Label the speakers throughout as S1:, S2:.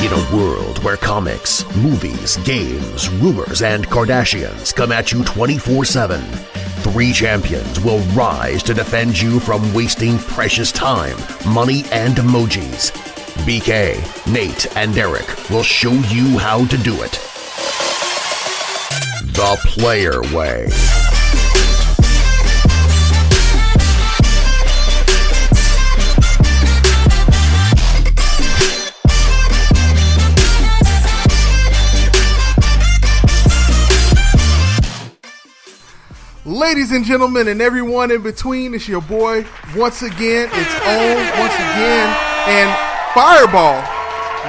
S1: In a world where comics, movies, games, rumors, and Kardashians come at you 24/7, 3 champions will rise to defend you from wasting precious time, money, and emojis. BK, Nate, and Derreck will show you how to do it the player way.
S2: Ladies and gentlemen, and everyone in between, it's your boy once again. It's on once again, and Fireball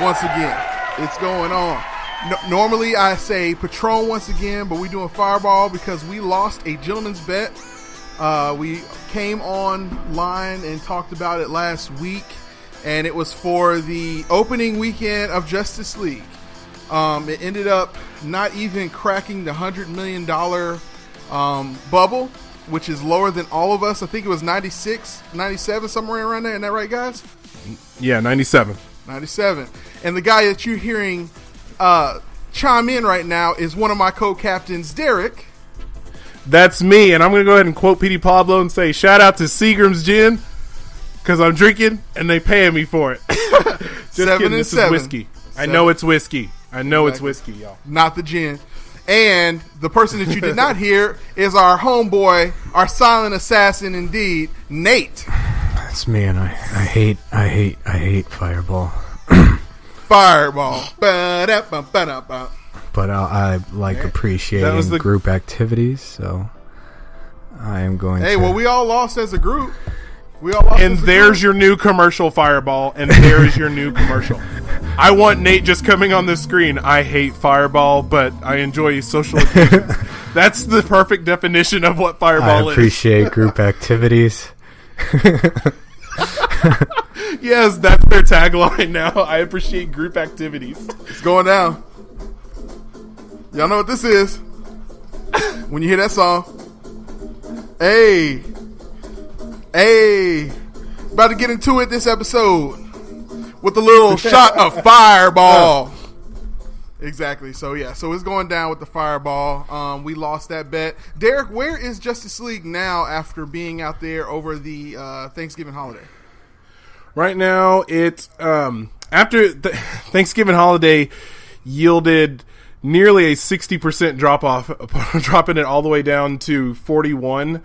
S2: once again. It's going on. Normally I say Patron once again, but we're doing Fireball because we lost a gentleman's bet. We came online and talked about it last week, and it was for the opening weekend of Justice League. It ended up not even cracking the $100 million bubble, which is lower than all of us. I think it was 96, 97, somewhere around there. Isn't that right, guys?
S3: Yeah, 97.
S2: 97. And the guy that you're hearing chime in right now is one of my co-captains, Derreck.
S3: That's me, and I'm going to go ahead and quote Petey Pablo and say, shout out to Seagram's Gin, because I'm drinking, and they paying me for it. Just
S2: 7
S3: kidding,
S2: and
S3: this
S2: 7.
S3: is whiskey.
S2: 7.
S3: I know it's whiskey. I know
S2: Exactly.
S3: it's whiskey, y'all.
S2: Not the gin. And the person that you did not hear is our homeboy, our silent assassin indeed, Nate.
S4: That's me, and I hate Fireball.
S2: Fireball. Ba-da-ba-ba-da-ba.
S4: But I like appreciating group activities, so I am going to...
S2: Hey, well, we all lost as a group. And
S3: there's your new commercial, Fireball, and there's your new commercial. I want Nate just coming on the screen. I hate Fireball, but I enjoy social occasions. That's the perfect definition of what Fireball
S4: I appreciate group activities.
S3: Yes, that's their tagline now. I appreciate group activities.
S2: It's going down. Y'all know what this is. When you hear that song. Hey. About to get into it this episode with a little shot of Fireball. Exactly. So it's going down with the Fireball. We lost that bet. Derreck, where is Justice League now after being out there over the Thanksgiving holiday?
S3: Right now, it's after the Thanksgiving holiday yielded nearly a 60% drop off, dropping it all the way down to 41.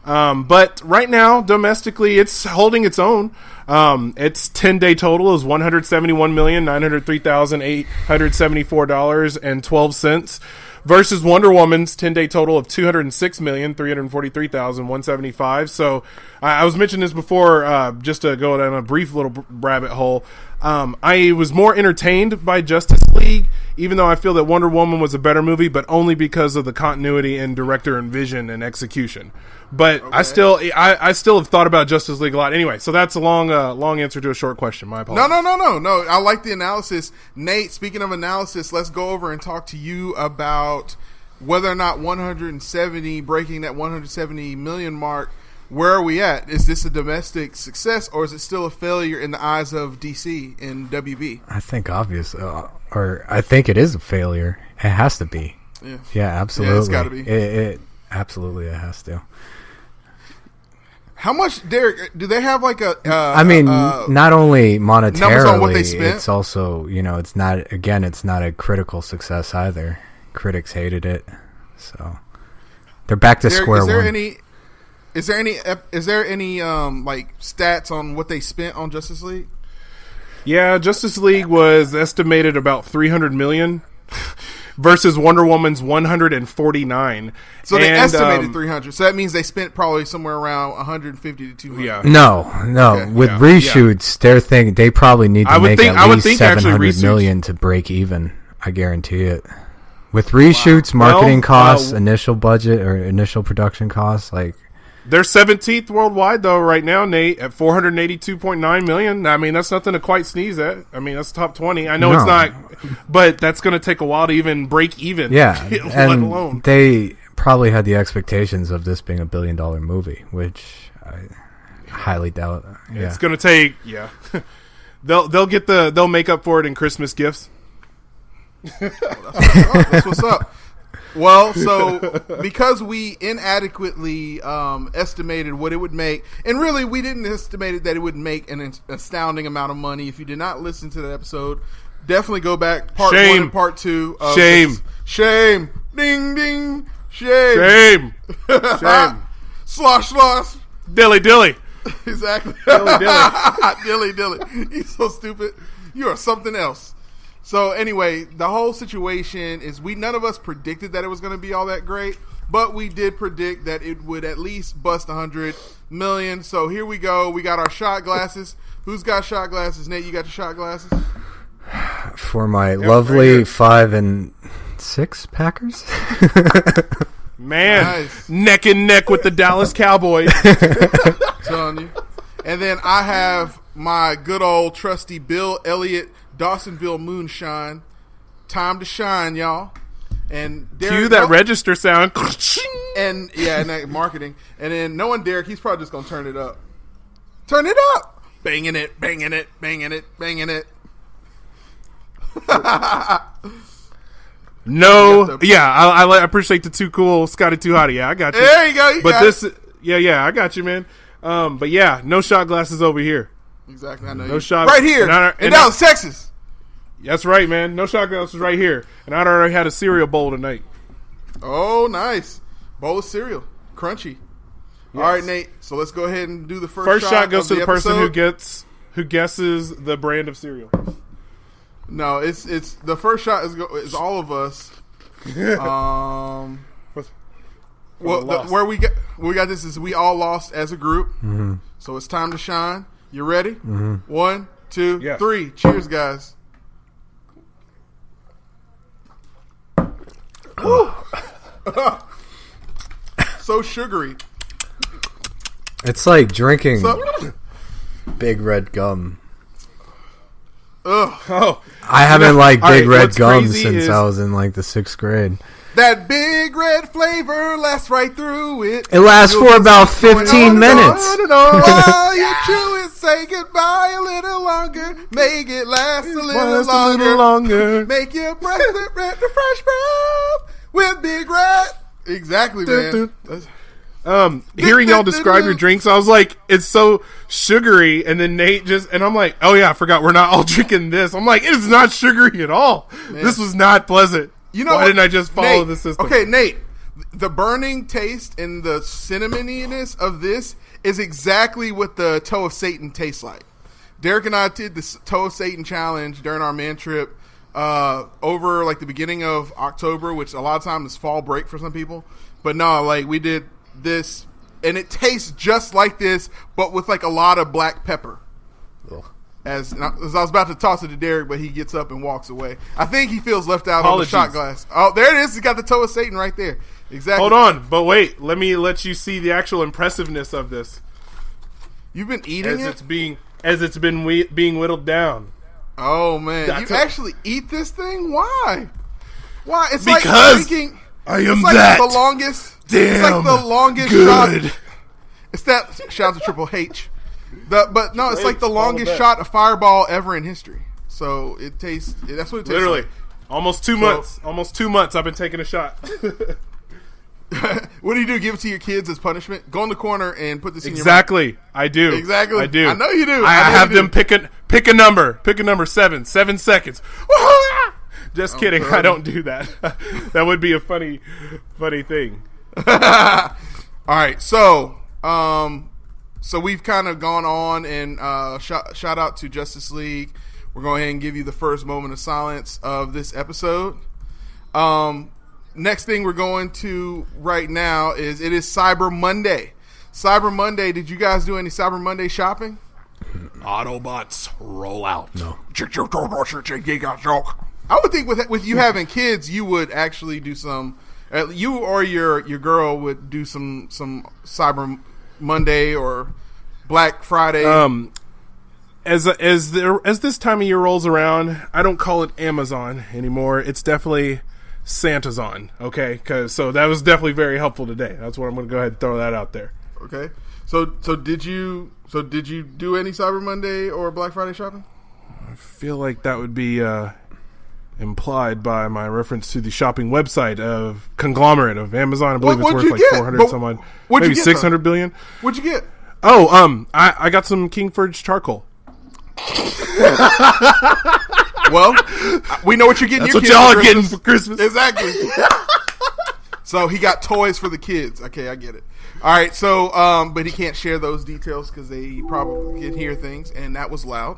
S3: But right now, domestically, it's holding its own. Its 10-day total is $171,903,874.12 versus Wonder Woman's 10-day total of $206,343,175. So I was mentioning this before, just to go down a brief little rabbit hole. I was more entertained by Justice League, even though I feel that Wonder Woman was a better movie, but only because of the continuity and director and vision and execution. But okay. I still have thought about Justice League a lot. Anyway, so that's a long answer to a short question. My apologies.
S2: No. I like the analysis. Nate, speaking of analysis, let's go over and talk to you about whether or not breaking that 170 million mark. Where are we at? Is this a domestic success, or is it still a failure in the eyes of DC and WB?
S4: I think I think it is a failure. It has to be. Yeah, absolutely.
S2: Yeah, it's got to be.
S4: It absolutely, it has to.
S2: How much, Derreck? Do they have like a?
S4: Not only monetarily,
S2: numbers on what they spent?
S4: It's also it's not a critical success either. Critics hated it, so they're back to square one.
S2: Is there any like stats on what they spent on Justice League?
S3: Yeah, Justice League was estimated about $300 million versus Wonder Woman's $149.
S2: So they estimated 300. So that means they spent probably somewhere around 150 to 200.
S3: Yeah.
S4: No. Okay. With reshoots, they probably need to make at least $700 million to break even. I guarantee it. With reshoots, marketing costs, initial budget or initial production costs, like.
S3: They're 17th worldwide, though, right now, Nate, at $482.9 million. I mean, that's nothing to quite sneeze at. I mean, that's top 20. I know it's not, but that's going to take a while to even break even.
S4: Yeah,
S3: let alone.
S4: They probably had the expectations of this being a $1 billion movie, which I highly doubt.
S3: Yeah. It's going to take, they'll make up for it in Christmas gifts.
S2: That's what's up. Well, so because we inadequately estimated what it would make, and really we didn't estimate that it would make an astounding amount of money. If you did not listen to that episode, definitely go back part 1 and part 2. Shame. Ding ding. Shame. Slosh.
S3: Dilly.
S2: Exactly. Dilly. You're so stupid. You are something else. So anyway, the whole situation is none of us predicted that it was going to be all that great, but we did predict that it would at least bust 100 million. So here we go. We got our shot glasses. Who's got shot glasses? Nate, you got your shot glasses?
S4: For my lovely 5 and 6 Packers.
S3: Man,
S2: nice.
S3: Neck and neck with the Dallas Cowboys.
S2: I'm telling you. And then I have my good old trusty Bill Elliott Dawsonville Moonshine. Time to shine, y'all. And Derreck,
S3: cue that register sound.
S2: And that marketing. And then knowing Derreck, he's probably just gonna turn it up. Turn it up. Banging it.
S3: No, I appreciate the too cool, Scotty too hotty. Yeah, I got you.
S2: There you go.
S3: But this, I got you, man. But yeah, no shot glasses over here.
S2: Exactly, I know.
S3: No shot
S2: right here in Dallas, Texas.
S3: That's right, man. No shot glasses right here, and I already had a cereal bowl tonight.
S2: Oh, nice bowl of cereal, crunchy. Yes. All right, Nate. So let's go ahead and do the first
S3: shot goes to the person who guesses the brand of cereal.
S2: No, it's the first shot is all of us. Where we got this is we all lost as a group.
S4: Mm-hmm.
S2: So it's time to shine. You ready?
S4: Mm-hmm.
S2: 1, 2, 3. Cheers, guys. So sugary.
S4: It's like drinking Big Red gum.
S2: Ugh.
S3: Oh,
S4: I haven't liked Big Red gum since I was in like the 6th grade.
S2: That Big Red flavor lasts right through it.
S4: It lasts for about 15 minutes.
S2: While you chew it, say goodbye a little longer. Make it last a little longer. Make your breath refresh breath with Big Red. Exactly, man.
S3: Hearing y'all describe your drinks, I was like, it's so sugary, and then Nate and I'm like, oh yeah, I forgot we're not all drinking this. I'm like, it's not sugary at all. Man. This was not pleasant. You know, why didn't I just follow the system?
S2: Okay, Nate, the burning taste and the cinnamoniness of this is exactly what the Toe of Satan tastes like. Derreck and I did the Toe of Satan challenge during our man trip over like the beginning of October, which a lot of times is fall break for some people. But no, like we did this, and it tastes just like this, but with like a lot of black pepper.
S4: Ugh.
S2: As I was about to toss it to Derreck, but he gets up and walks away. I think he feels left out on the shot glass. Oh, there it is. He's got the Toe of Satan right there. Exactly.
S3: Hold on, but wait. Let me let you see the actual impressiveness of this.
S2: You've been eating
S3: it? As it's been being whittled down.
S2: Oh, man. You actually eat this thing? Why? It's
S3: because
S2: like drinking,
S3: I am
S2: like
S3: that.
S2: The longest.
S3: Damn.
S2: It's like the longest
S3: good.
S2: shot. It's that. Shout out to Triple H. It's like the longest shot of Fireball ever in history. So it tastes. That's what it tastes
S3: literally
S2: like.
S3: Almost 2 months. Almost 2 months. I've been taking a shot.
S2: What do? Give it to your kids as punishment? Go in the corner and put this in your mouth.
S3: Exactly. I do.
S2: Exactly.
S3: I do.
S2: I know you do.
S3: I have them pick a number. Pick a number. 7 seconds. Just kidding. I don't do that. That would be a funny thing.
S2: All right. So we've kind of gone on and shout out to Justice League. We're going ahead and give you the first moment of silence of this episode. Next thing we're going to right now is Cyber Monday. Cyber Monday. Did you guys do any Cyber Monday shopping?
S3: Autobots roll out.
S4: No.
S2: I would think with you having kids, you would actually do some. You or your girl would do some Cyber Monday or Black Friday.
S3: As this time of year rolls around, I don't call it Amazon anymore. It's definitely Santa's on. Okay, so that was definitely very helpful today. That's what I'm going to go ahead and throw that out there.
S2: Okay. So did you do any Cyber Monday or Black Friday shopping?
S3: feel like that would be implied by my reference to the shopping website of conglomerate of Amazon. I believe it's worth like 400 some odd, maybe 600 billion.
S2: What'd you get?
S3: Oh, I got some Kingsford charcoal.
S2: Well, we know what you're getting.
S3: That's what y'all are getting for Christmas.
S2: Exactly. So he got toys for the kids. Okay, I get it. All right, so but he can't share those details because they probably can hear things, and that was loud.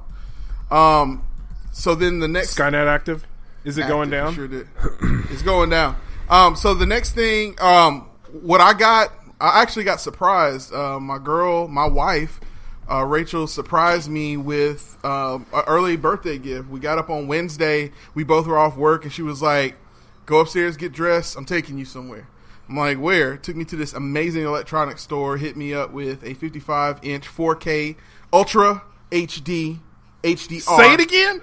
S2: So then the next
S3: Skynet active. Is it going down?
S2: Sure did. It's going down. So the next thing, what I actually got surprised. My wife, Rachel, surprised me with an early birthday gift. We got up on Wednesday. We both were off work, and she was like, "Go upstairs, get dressed. I'm taking you somewhere." I'm like, "Where?" Took me to this amazing electronics store. Hit me up with a 55-inch 4K Ultra HD HDR.
S3: Say it again.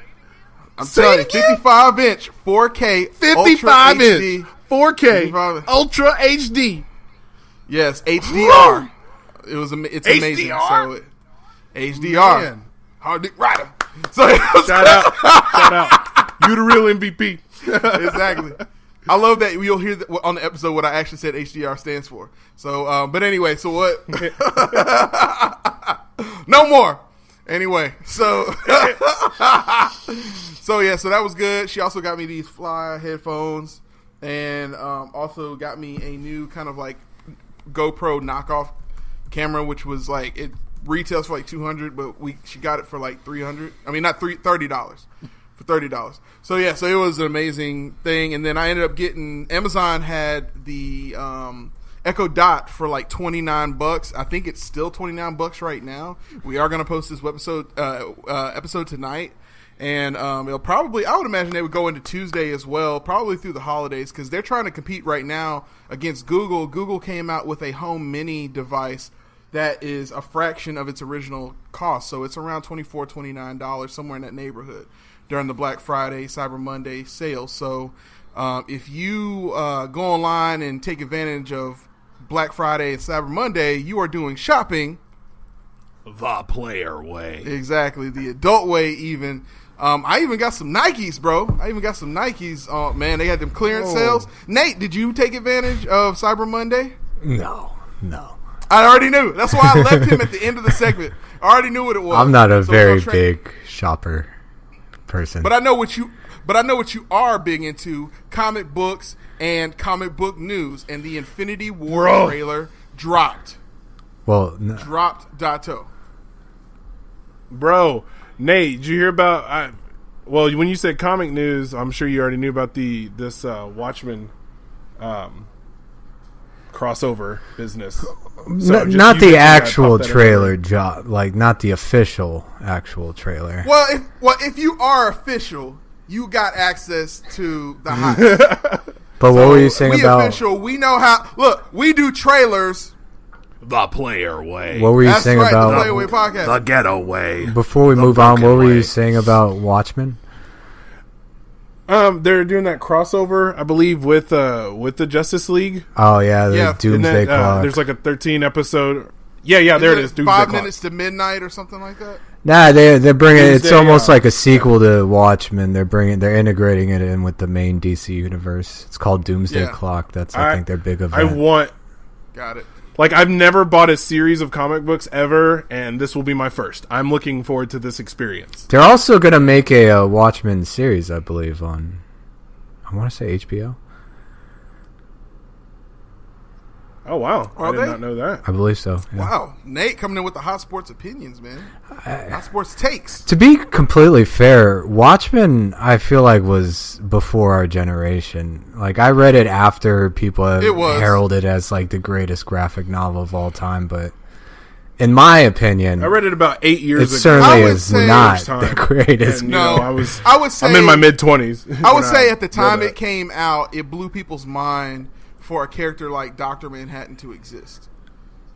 S2: I'm telling you, 55-inch 4K
S3: 55-inch 4K Ultra HD.
S2: Yes, HDR. It's
S3: HDR?
S2: amazing. So HDR.
S3: Man.
S2: Hard Dick Rider. So
S3: Shout out. You the real MVP.
S2: Exactly. I love that you'll hear on the episode what I actually said HDR stands for. So, but anyway, so what? No more. Anyway, so so that was good. She also got me these fly headphones, and also got me a new kind of like GoPro knockoff camera, which was like, it retails for like $200, but she got it for like $300. I mean, not $30 for $30. So yeah, so it was an amazing thing. And then I ended up getting, Amazon had the Echo Dot for like $29. I think it's still $29 right now. We are going to post this episode tonight, and it'll probably, I would imagine they would go into Tuesday as well, probably through the holidays, because they're trying to compete right now against Google. Google came out with a home mini device that is a fraction of its original cost, so it's around $24, $29, somewhere in that neighborhood during the Black Friday, Cyber Monday sale. So if you go online and take advantage of Black Friday and Cyber Monday, you are doing shopping
S3: the player way.
S2: Exactly, the adult way even. I even got some Nikes, bro. Oh, man, they had them clearance sales. Nate, did you take advantage of Cyber Monday?
S4: No.
S2: I already knew. That's why I left him at the end of the segment. I already knew what it was.
S4: I'm not a very big shopper person.
S2: But I know what you are big into: comic books and comic book news. And the Infinity War trailer dropped.
S4: Well,
S2: dropped Dato.
S3: Bro, Nate, did you hear about? Well, when you said comic news, I'm sure you already knew about this Watchmen crossover business. So
S4: not the actual trailer, like not the official actual trailer.
S2: Well, if you are official, you got access to the hype.
S4: But what were you saying about?
S2: We official. We know how. Look, we do trailers
S3: the player way.
S4: What were you saying about
S2: the Player Way podcast?
S3: The ghetto way.
S4: Before we move on, what were you saying about Watchmen?
S3: They're doing that crossover, I believe, with the Justice League.
S4: Oh yeah, the Doomsday Clock.
S3: There's like a 13 episode. Yeah, there it is. Doomsday
S2: 5
S3: Clock.
S2: minutes to midnight or something like that.
S4: Nah, they're bringing Doomsday, it's almost like a sequel to Watchmen. They're integrating it in with the main DC universe. It's called Doomsday Clock. I think they're big of.
S2: Got it.
S3: Like, I've never bought a series of comic books ever, and this will be my first. I'm looking forward to this experience.
S4: They're also going to make a Watchmen series, I believe, on, I want to say HBO.
S3: Oh, wow. I did not know that.
S4: I believe so. Yeah.
S2: Wow. Nate coming in with the hot sports opinions, man. Hot sports takes.
S4: To be completely fair, Watchmen, I feel like, was before our generation. Like, I read it after people have heralded it as, like, the greatest graphic novel of all time, but in my opinion,
S3: I read it about 8 years ago.
S4: It certainly is not the greatest.
S3: And, I would say I'm in my mid-20s.
S2: I would say at the time it came out, it blew people's mind for a character like Dr. Manhattan to exist.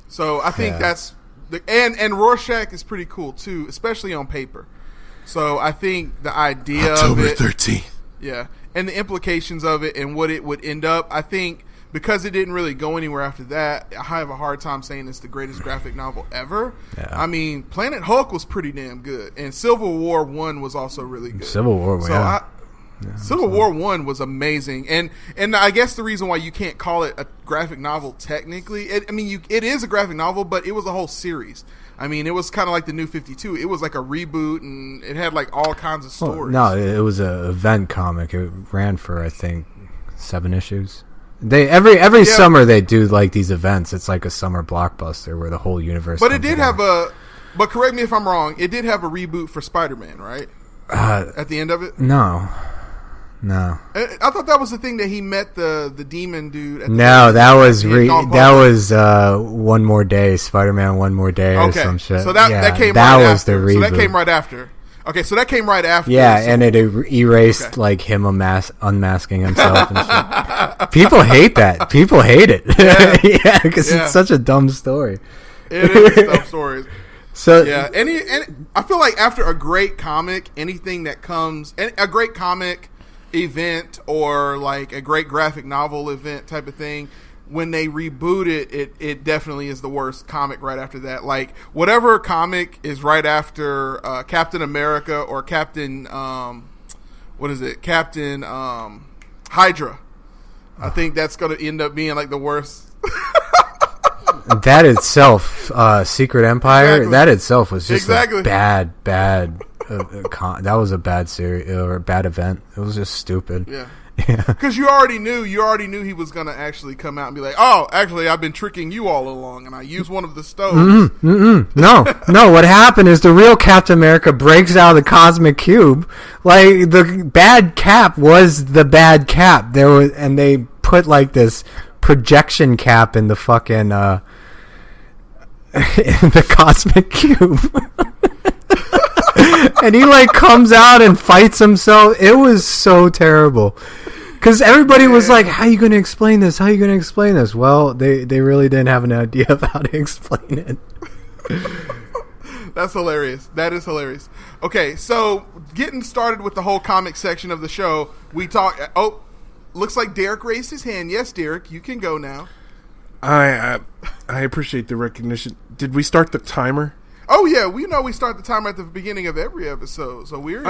S2: So I think that's and Rorschach is pretty cool too, especially on paper. So I think the idea
S3: October
S2: of it,
S3: 13th.
S2: yeah, and the implications of it and what it would end up, I think because it didn't really go anywhere after that, I have a hard time saying it's the greatest graphic novel ever. Yeah. I mean, Planet Hulk was pretty damn good, and Civil War 1 was also really good.
S4: Civil War,
S2: Civil War 1 was amazing, and I guess the reason why you can't call it a graphic novel technically, it is a graphic novel, but it was a whole series. I mean, it was kind of like the New 52. It was like a reboot, and it had like all kinds of stories.
S4: Well, no, it was an event comic. It ran for, I think, 7 issues. They every summer they do like these events. It's like a summer blockbuster where the whole universe.
S2: But it did have but correct me if I'm wrong. It did have a reboot for Spider-Man, right? At the end of it.
S4: No.
S2: I thought that was the thing that he met the demon dude.
S4: That was One More Day, Spider-Man One More Day, or some shit.
S2: So that came right after. So that came right after. Okay, so that came right after.
S4: Yeah, and it erased like him unmasking himself and shit. People hate that. People hate it. Yeah, because it's such a dumb story.
S2: It is a dumb story.
S4: So
S2: yeah, and I feel like after a great comic, anything that comes, a great comic event or like a great graphic novel event type of thing, when they reboot it definitely is the worst comic right after that. Like whatever comic is right after Captain America or Captain Captain Hydra. I think that's going to end up being like the worst.
S4: That itself, Secret Empire, exactly. That itself was just a bad. That was a bad series or a bad event. It was just stupid.
S2: Yeah. Because you already knew he was going to actually come out and be like, oh, actually, I've been tricking you all along, and I used one of the stoves.
S4: No. What happened is the real Captain America breaks out of the cosmic cube. Like the bad Cap was the bad Cap. And they put like this projection cap in the fucking in the cosmic cube. And he like comes out and fights himself. It was so terrible. Because everybody was like, how are you going to explain this? How are you going to explain this? Well, they really didn't have an idea of how to explain it.
S2: That's hilarious. That is hilarious. Okay, so getting started with the whole comic section of the show, we talk. Oh, looks like Derreck raised his hand. Yes, Derreck, you can go now.
S3: I appreciate the recognition. Did we start the timer?
S2: Oh yeah, we start the timer at the beginning of every episode. So we're.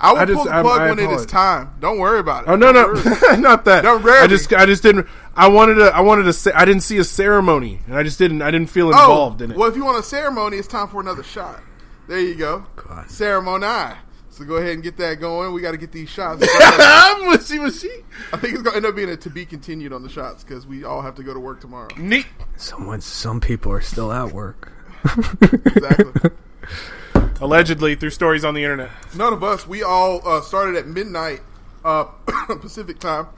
S2: I will pull the plug when it is time. Don't worry about it.
S3: Oh no, not that. I just didn't. I wanted to say I didn't see a ceremony, and I didn't feel involved in it.
S2: Well, if you want a ceremony, it's time for another shot. There you go. God. Ceremony. So go ahead and get that going. We got to get these shots.
S3: Was she?
S2: I think it's going to end up being a to be continued on the shots because we all have to go to work tomorrow.
S3: Neat.
S4: Some people are still at work.
S2: Exactly.
S3: Allegedly, through stories on the internet.
S2: None of us. We all started at midnight Pacific time.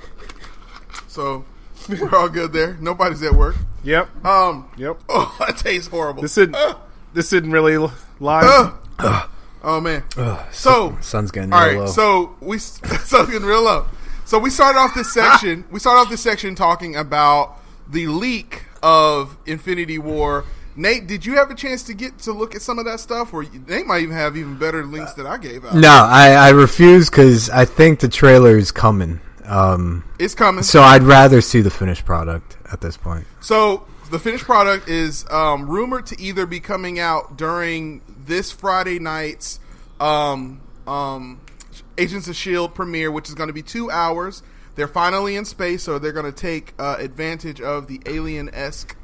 S2: So we're all good there. Nobody's at work.
S3: Yep.
S2: Yep. Oh, that tastes horrible.
S3: This isn't really live.
S2: Oh man. So
S4: sun's getting
S2: all
S4: real
S2: right.
S4: low.
S2: So sun's getting real low. So we started off this section. We started off this section talking about the leak of Infinity War. Nate, did you have a chance to get to look at some of that stuff? Or Nate might even have even better links that I gave out.
S4: No, I refuse because I think the trailer is coming.
S2: It's coming.
S4: So I'd rather see the finished product at this point.
S2: So the finished product is rumored to either be coming out during this Friday night's Agents of S.H.I.E.L.D. premiere, which is going to be 2 hours. They're finally in space, so they're going to take advantage of the alien-esque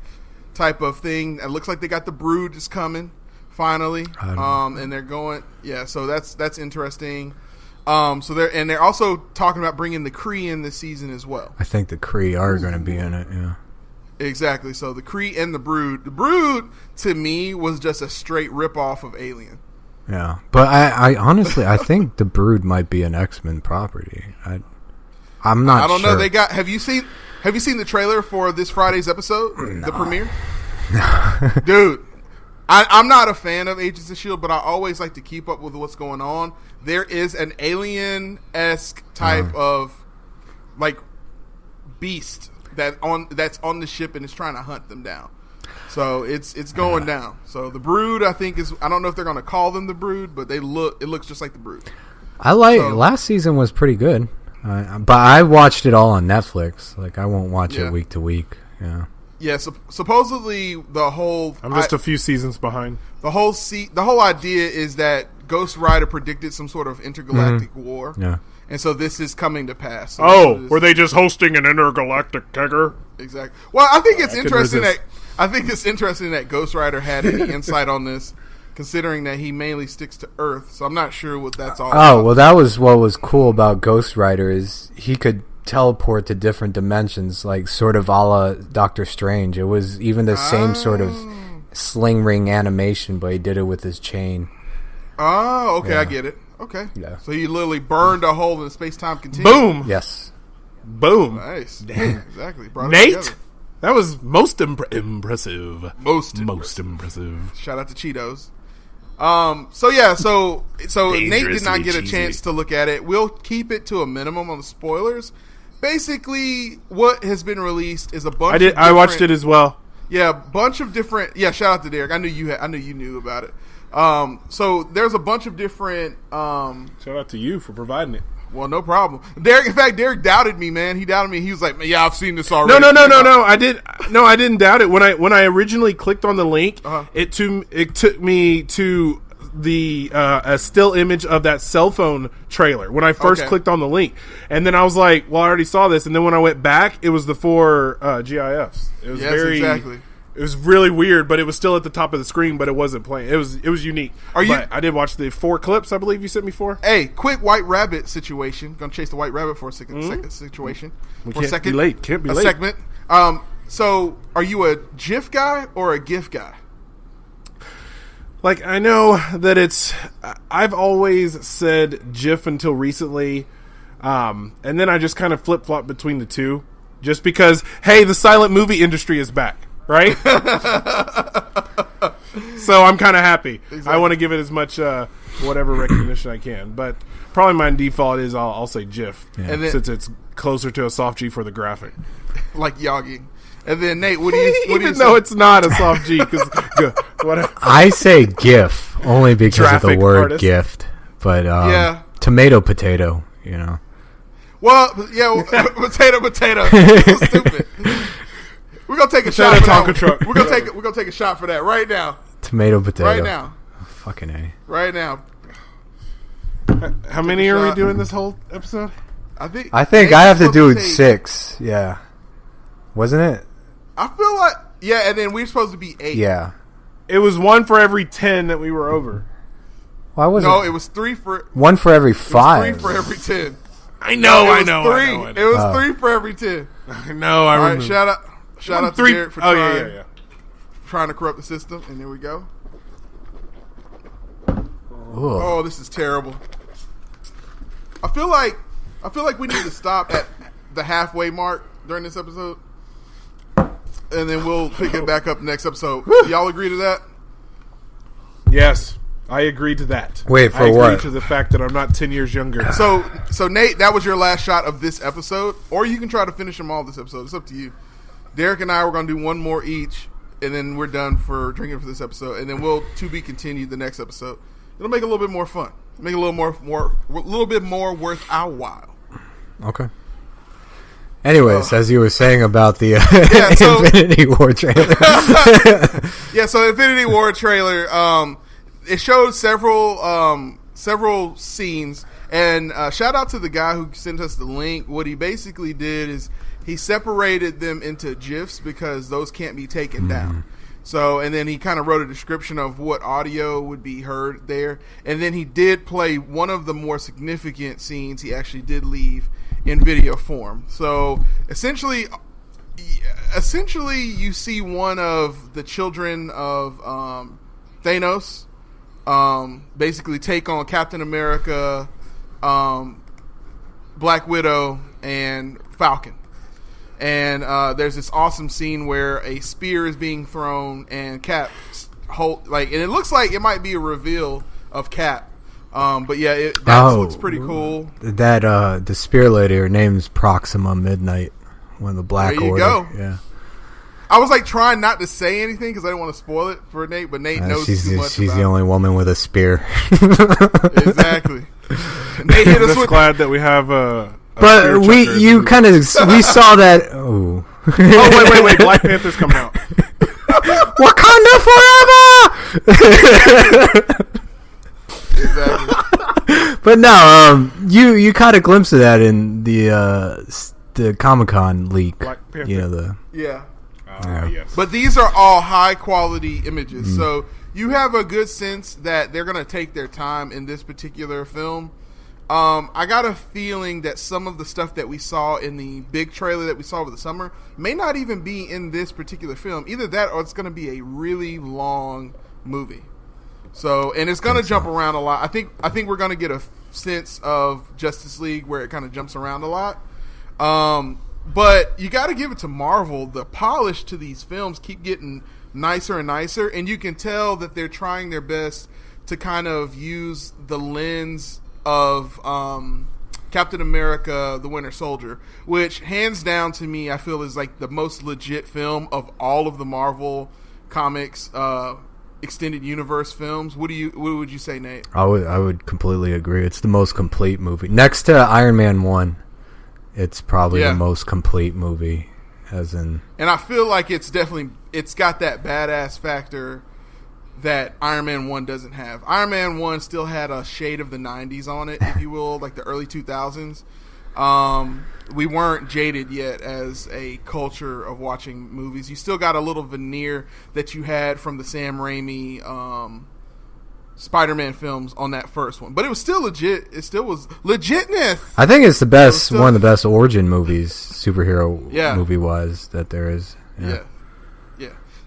S2: type of thing. It looks like they got the Brood is coming finally, and they're going. Yeah, so that's interesting. So they're also talking about bringing the Kree in this season as well.
S4: I think the Kree are going to be in it. Yeah,
S2: exactly. So the Kree and the Brood. The Brood to me was just a straight ripoff of Alien.
S4: Yeah, but I honestly I think the Brood might be an X-Men property. I'm not.
S2: I don't
S4: sure.
S2: know. They got. Have you seen the trailer for this Friday's episode? No. The premiere? Dude, I'm not a fan of Agents of S.H.I.E.L.D., but I always like to keep up with what's going on. There is an alien-esque type of like beast that's on the ship and is trying to hunt them down. So it's going down. So the Brood, I think, is. I don't know if they're going to call them the Brood, but it looks just like the Brood.
S4: Last season was pretty good. But I watched it all on Netflix. Like, I won't watch it week to week. Yeah.
S2: Yeah, supposedly the whole...
S3: I'm just a few seasons behind.
S2: The whole idea is that Ghost Rider predicted some sort of intergalactic war.
S4: Yeah.
S2: And so this is coming to pass. So
S3: were they just hosting an intergalactic kegger?
S2: Exactly. Well, I think it's interesting that Ghost Rider had any insight on this, considering that he mainly sticks to Earth. So I'm not sure what that's all about.
S4: Oh, well, that was what was cool about Ghost Rider is he could teleport to different dimensions, like sort of a la Doctor Strange. It was even the same sort of sling ring animation, but he did it with his chain.
S2: Oh, okay,
S4: Yeah.
S2: I get it. Okay.
S4: Yeah.
S2: So he literally burned a hole in the space-time continuum.
S3: Boom.
S4: Yes.
S3: Boom.
S2: Nice.
S3: Damn.
S2: Exactly. Brought it
S3: Nate,
S2: together.
S3: that was most impressive.
S2: Most
S3: impressive.
S2: Shout out to Cheetos. So Nate did not get a chance to look at it. We'll keep it to a minimum on the spoilers. Basically, what has been released is a bunch.
S3: I watched it as well.
S2: Yeah, a bunch of different. Yeah, shout out to Derreck. I knew you knew about it. So there's a bunch of different.
S3: Shout out to you for providing it.
S2: Well, no problem. Derreck, in fact, Derreck doubted me, man. He doubted me. He was like, "Yeah, I've seen this already."
S3: No. I didn't doubt it when I originally clicked on the link. It took me to the a still image of that cell phone trailer when I first clicked on the link, and then I was like, "Well, I already saw this." And then when I went back, it was the 4 GIFs. It was
S2: exactly.
S3: It was really weird, but it was still at the top of the screen, but it wasn't playing. It was unique. I did watch the 4 clips. I believe you sent me 4.
S2: Hey, quick white rabbit situation. Gonna chase the white rabbit for a second situation.
S3: Can't be late.
S2: Segment. So are you a GIF guy or a GIF guy?
S3: Like, I know that I've always said GIF until recently, and then I just kind of flip-flop between the two, just because, hey, the silent movie industry is back, right? So I'm kind of happy. Exactly. I want to give it as much whatever recognition I can, but probably my default is I'll say GIF, since it's closer to a soft G for the graphic.
S2: Like Yagi. And then Nate, what do you
S3: even though it's not a soft G, because whatever.
S4: I say GIF only because
S3: Graphic
S4: of the word
S3: artist.
S4: gift, but tomato potato, you know.
S2: Well, yeah, potato. So stupid. We're gonna take a shot for that.
S3: Truck.
S2: We're gonna take a shot for that right now.
S4: Tomato potato.
S2: Right now.
S4: Fucking A.
S2: Right now.
S3: How many are we doing this whole episode?
S2: I think
S4: I have to do 6. Yeah. Wasn't it?
S2: I feel like and then we're supposed to be 8.
S4: Yeah.
S3: It was 1 for every 10 that we were over.
S4: Why was
S2: it was 3 for
S4: 1 for every 5.
S2: 3 for every 10.
S3: I know.
S2: It was 3 for every 10.
S3: I know. I remember.
S2: Right, shout out to Derreck for trying to corrupt the system, and there we go.
S4: Ooh.
S2: Oh, this is terrible. I feel like we need to stop at the halfway mark during this episode, and then we'll pick it back up next episode. Y'all agree to that?
S3: Yes, I agree to that.
S4: Wait, for
S3: I
S4: what?
S3: agree to the fact that I'm not 10 years younger.
S2: So Nate, that was your last shot of this episode, or you can try to finish them all this episode. It's up to you. Derreck and I were going to do one more each, and then we're done for drinking for this episode, and then we'll to be continued the next episode. It'll make it a little bit more fun, make it a little bit more worth our while.
S4: Okay. Anyways, as you were saying about the Infinity War trailer.
S2: So Infinity War trailer, it showed several scenes, and shout out to the guy who sent us the link. What he basically did is he separated them into GIFs because those can't be taken down. So, and then he kind of wrote a description of what audio would be heard there. And then he did play one of the more significant scenes he actually did leave in video form. So, essentially you see one of the children of Thanos basically take on Captain America, Black Widow, and Falcon. And there's this awesome scene where a spear is being thrown, and Cap and it looks like it might be a reveal of Cap. But yeah, that looks pretty cool.
S4: That the spear lady, her name's Proxima Midnight, one of the Black Order.
S2: There you go.
S4: Yeah.
S2: I was like trying not to say anything because I didn't want to spoil it for Nate, but Nate knows too much.
S4: She's the only woman with a spear.
S2: Exactly. Nate hit us
S3: glad that we have
S4: But we saw that. Oh.
S3: Wait! Black Panther's coming out.
S4: Wakanda forever.
S2: Exactly.
S4: But no, you caught a glimpse of that in the Comic-Con leak. You know
S2: yeah.
S3: Yes.
S2: But these are all high quality images, so you have a good sense that they're going to take their time in this particular film. I got a feeling that some of the stuff that we saw in the big trailer that we saw over the summer may not even be in this particular film. Either that or it's going to be a really long movie. So, and it's going to jump around a lot. I think we're going to get a sense of Justice League where it kind of jumps around a lot. But you got to give it to Marvel. The polish to these films keep getting nicer and nicer, and you can tell that they're trying their best to kind of use the lens of Captain America, the Winter Soldier, which hands down to me I feel is like the most legit film of all of the Marvel Comics extended universe films. What would you say, Nate?
S4: I would completely agree. It's the most complete movie. Next to Iron Man 1, it's probably the most complete movie, as in. And
S2: I feel like it's got that badass factor that Iron Man 1 doesn't have. Iron Man 1 still had a shade of the 90s on it, if you will, like the early 2000s. We weren't jaded yet as a culture of watching movies. You still got a little veneer that you had from the Sam Raimi Spider-Man films on that first one. But it was still legit. It still was legitness.
S4: I think it's the best, one of the best origin movies, superhero movie-wise, that there is.
S2: Yeah.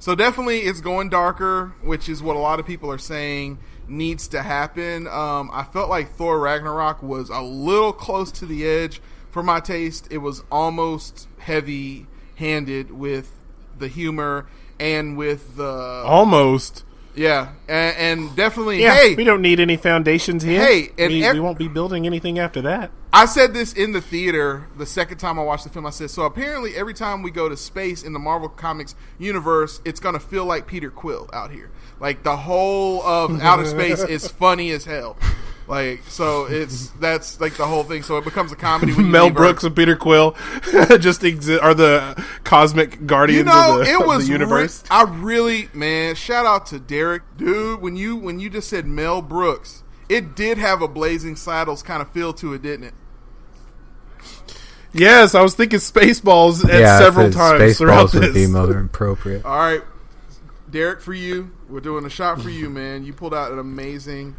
S2: So definitely it's going darker, which is what a lot of people are saying needs to happen. I felt like Thor Ragnarok was a little close to the edge for my taste. It was almost heavy-handed with the humor and with the...
S3: Almost.
S2: Yeah, and definitely,
S3: we don't need any foundations here. We won't be building anything after that.
S2: I said this in the theater the second time I watched the film. I said, so apparently every time we go to space in the Marvel Comics universe, it's going to feel like Peter Quill out here. Like, the whole of outer space is funny as hell. Like, so that's like the whole thing. So it becomes a comedy. When
S3: Mel Brooks and Peter Quill just are the cosmic guardians of the universe.
S2: Man, shout out to Derreck, dude. When you just said Mel Brooks, it did have a Blazing Saddles kind of feel to it, didn't it?
S3: Yes, I was thinking Spaceballs several times throughout this.
S4: Would be more appropriate.
S2: All right, Derreck, for you, we're doing a shot for you, man. You pulled out an amazing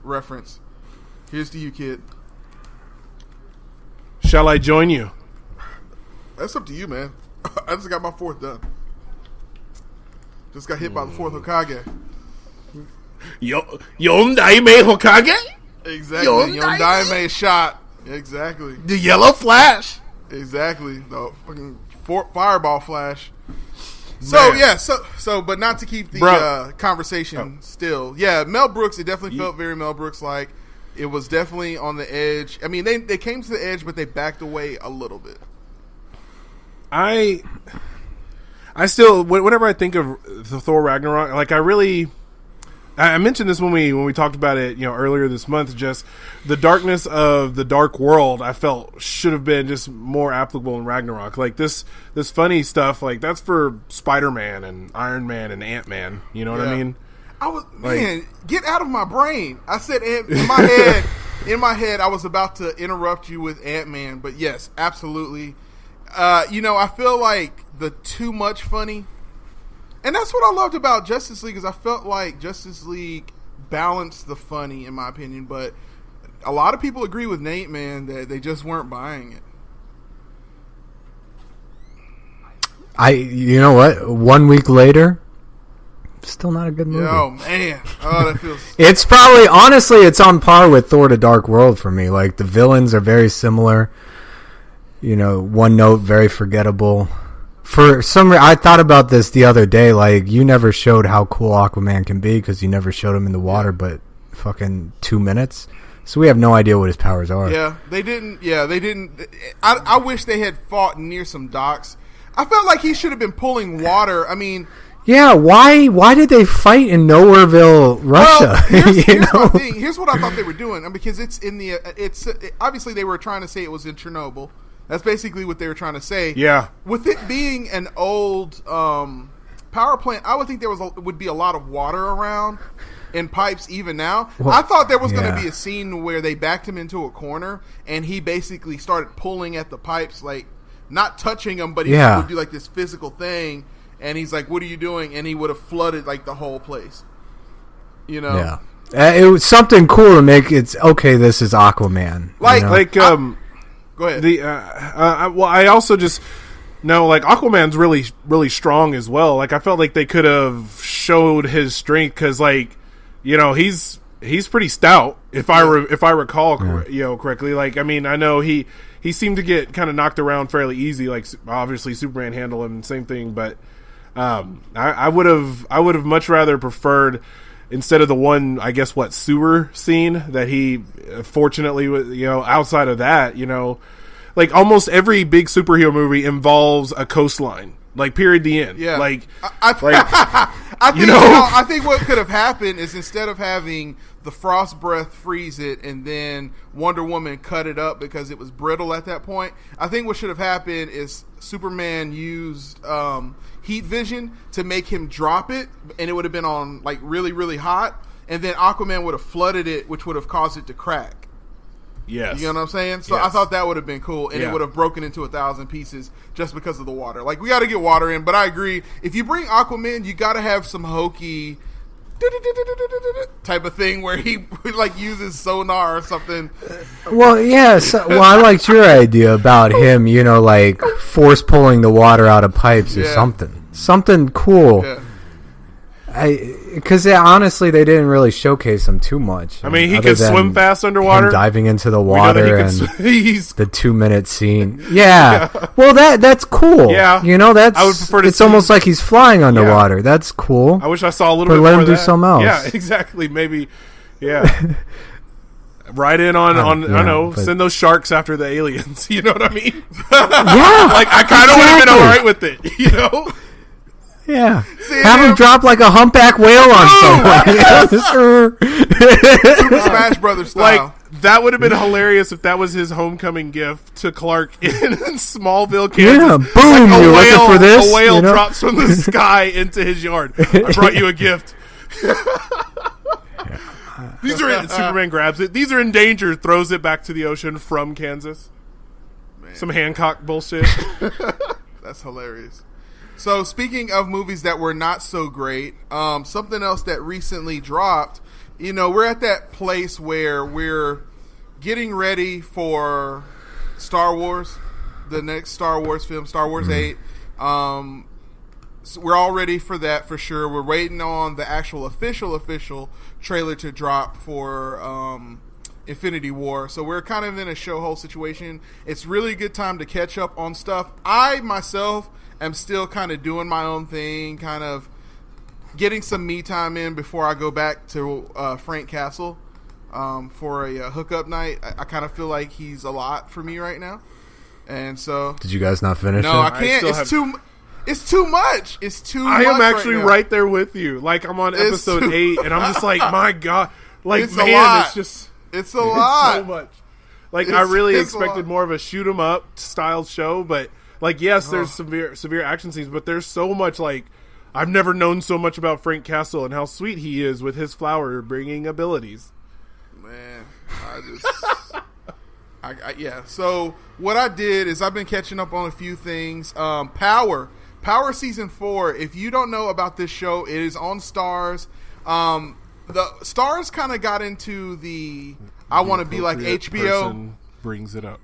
S2: reference. Here's to you, kid.
S3: Shall I join you?
S2: That's up to you, man. I just got my fourth done. Just got hit by the fourth Hokage.
S3: Yondaime Hokage?
S2: Exactly. Yondaime shot. Exactly.
S3: The yellow flash.
S2: Exactly. The fucking fireball flash. So, man. But not to keep the conversation still. Yeah, Mel Brooks, it definitely felt very Mel Brooks-like. It was definitely on the edge. I mean, they came to the edge, but they backed away a little bit.
S3: I still, whenever I think of the Thor Ragnarok, like I mentioned this when we talked about it, earlier this month. Just the darkness of the dark world, I felt should have been just more applicable in Ragnarok. Like this funny stuff, like that's for Spider-Man and Iron Man and Ant-Man. You know what I mean?
S2: Get out of my brain. I said in my head, I was about to interrupt you with Ant-Man, but yes, absolutely. I feel like the too much funny. And that's what I loved about Justice League, is I felt like Justice League balanced the funny, in my opinion. But a lot of people agree with Nate, man, that they just weren't buying it.
S4: You know what? 1 week later, still not a good movie.
S2: Oh, man. Oh, that feels...
S4: It's probably, honestly, it's on par with Thor: The Dark World for me. Like, the villains are very similar. One note, very forgettable. For some reason, I thought about this the other day. Like, you never showed how cool Aquaman can be because you never showed him in the water, but fucking 2 minutes. So we have no idea what his powers are.
S2: Yeah, they didn't. I wish they had fought near some docks. I felt like he should have been pulling water. I mean,
S4: Yeah, why did they fight in Nowhereville, Russia?
S2: Well, here's what I thought they were doing, because it's in the obviously they were trying to say it was in Chernobyl. That's basically what they were trying to say.
S3: Yeah.
S2: With it being an old power plant, I would think there would be a lot of water around in pipes even now. Well, I thought there was going to be a scene where they backed him into a corner and he basically started pulling at the pipes, like not touching them, but he would do like this physical thing. And he's like, "What are you doing?" And he would have flooded like the whole place. You know?
S4: Yeah. It was something cool to make it. Okay, this is Aquaman.
S2: Go ahead.
S3: I also just know, like, Aquaman's really, really strong as well. Like, I felt like they could have showed his strength because, like, you know, he's pretty stout. If I recall, correctly. Like, I mean, I know he seemed to get kind of knocked around fairly easy. Like, obviously, Superman handled him, same thing, but. I would have much rather preferred, instead of the one, I guess, sewer scene that he fortunately, outside of that, like almost every big superhero movie involves a coastline, like period, the end.
S2: Yeah.
S3: Like,
S2: I think what could have happened is, instead of having the frost breath freeze it and then Wonder Woman cut it up because it was brittle at that point, I think what should have happened is Superman used heat vision to make him drop it, and it would have been on like really, really hot, and then Aquaman would have flooded it, which would have caused it to crack.
S3: Yes.
S2: You know what I'm saying? So
S3: yes.
S2: I thought that would have been cool, and it would have broken into 1,000 pieces just because of the water. Like, we got to get water in, but I agree. If you bring Aquaman, you got to have some hokey type of thing where he like uses sonar or something.
S4: Well, yes. I liked your idea about him, like force pulling the water out of pipes or something cool.
S2: Yeah.
S4: Because honestly, they didn't really showcase him too much.
S3: I mean, he could swim fast underwater.
S4: Diving into the water and
S3: he's
S4: the 2-minute scene. Yeah. Well, that's cool.
S3: Yeah.
S4: That's. I would prefer to. It's almost like he's flying underwater. Yeah. That's cool.
S3: I wish I saw a little bit more
S4: let him
S3: of
S4: do
S3: that.
S4: something else.
S3: Yeah, exactly. Maybe. Yeah. Right in on send those sharks after the aliens. You know what I mean?
S4: Yeah.
S3: Like, I kind of would have been all right with it.
S4: Yeah. Have him drop like a humpback whale on someone.
S2: Super Smash Brothers style.
S3: Like, that would have been hilarious if that was his homecoming gift to Clark in Smallville, Kansas.
S4: Yeah, boom,
S3: like
S4: you're looking for this.
S3: A whale drops from the sky into his yard. I brought you a gift. Superman grabs it. These are endangered, throws it back to the ocean from Kansas. Man. Some Hancock bullshit.
S2: That's hilarious. So, speaking of movies that were not so great, something else that recently dropped, we're at that place where we're getting ready for Star Wars, the next Star Wars film, Star Wars 8. So we're all ready for that for sure. We're waiting on the actual official trailer to drop for Infinity War. So we're kind of in a show hole situation. It's really a good time to catch up on stuff. I, myself, am still kind of doing my own thing, kind of getting some me time in before I go back to Frank Castle for a hookup night. I kind of feel like he's a lot for me right now. And so...
S4: Did you guys not finish it?
S2: No, I can't. It's too much. It's too much.
S3: I am actually right there with you. Like, I'm on episode 8, and I'm just like, my God. Like,
S2: it's a lot.
S3: It's just...
S2: It's a lot.
S3: So much. Like, I really expected more of a shoot-'em-up style show, but... Like, yes, there's severe action scenes, but there's so much, like, I've never known so much about Frank Castle and how sweet he is with his flower-bringing abilities.
S2: Man, So, what I did is I've been catching up on a few things. Power Season 4, if you don't know about this show, it is on Starz. The Starz kind of got into the I want to be like HBO.
S3: Brings it up.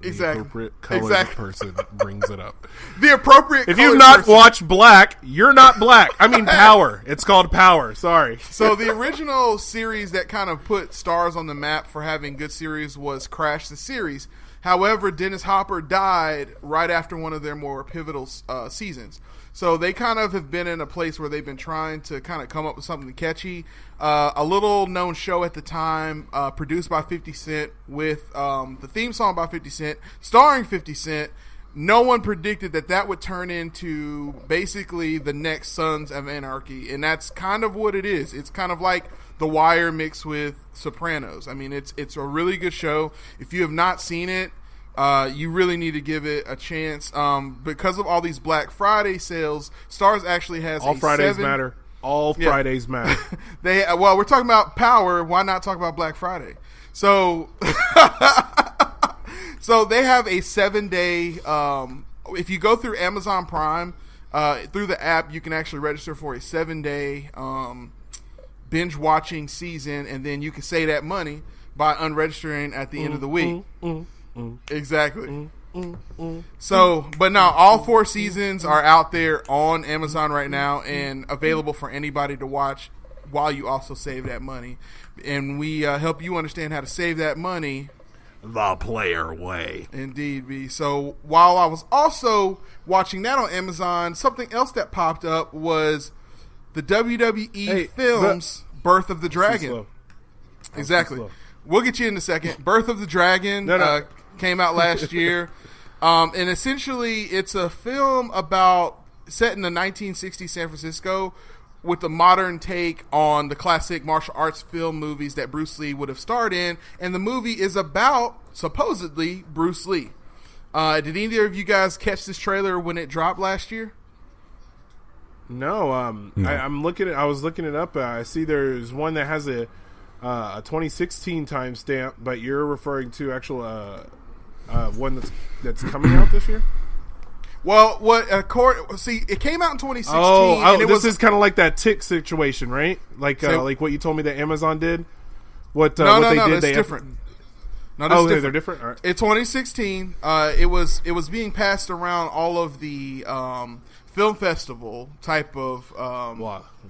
S2: Exactly.
S3: The appropriate colored person brings it up.
S2: The appropriate.
S3: If you've not watched Black, you're not black. I mean Power. It's called Power. Sorry.
S2: So the original series that kind of put Starz on the map for having good series was Crash the Series. However, Dennis Hopper died right after one of their more pivotal seasons. So they kind of have been in a place where they've been trying to kind of come up with something catchy. A little known show at the time, produced by 50 Cent with the theme song by 50 Cent, starring 50 Cent, no one predicted that would turn into basically the next Sons of Anarchy, and that's kind of what it is. It's kind of like The Wire mixed with Sopranos. I mean, it's a really good show. If you have not seen it, you really need to give it a chance. Because of all these Black Friday sales, Starz actually has
S3: all Fridays matter. All Fridays matter.
S2: We're talking about Power. Why not talk about Black Friday? So, so they have a 7-day. If you go through Amazon Prime, through the app, you can actually register for a 7-day binge watching season, and then you can save that money by unregistering at the end of the week. Exactly. So, but now all 4 seasons are out there on Amazon right now and available for anybody to watch while you also save that money. And we help you understand how to save that money
S1: the player way.
S2: Indeed, B. So while I was also watching that on Amazon, something else that popped up was the WWE films Birth of the Dragon. Exactly. We'll get you in a second. Birth of the Dragon came out last year. And essentially, it's a film set in the 1960s San Francisco with a modern take on the classic martial arts film movies that Bruce Lee would have starred in. And the movie is about, supposedly, Bruce Lee. Did either of you guys catch this trailer when it dropped last year?
S3: No.
S4: No.
S3: I was looking it up. I see there's one that has a 2016 timestamp, but you're referring to actual one that's coming out this year.
S2: Well, it came out in 2016.
S3: And this is kind of like that Tick situation, right? Like what you told me that Amazon did. What they did?
S2: That's different. No,
S3: that's different. They're different. All right.
S2: In 2016, it was being passed around all of the film festival type of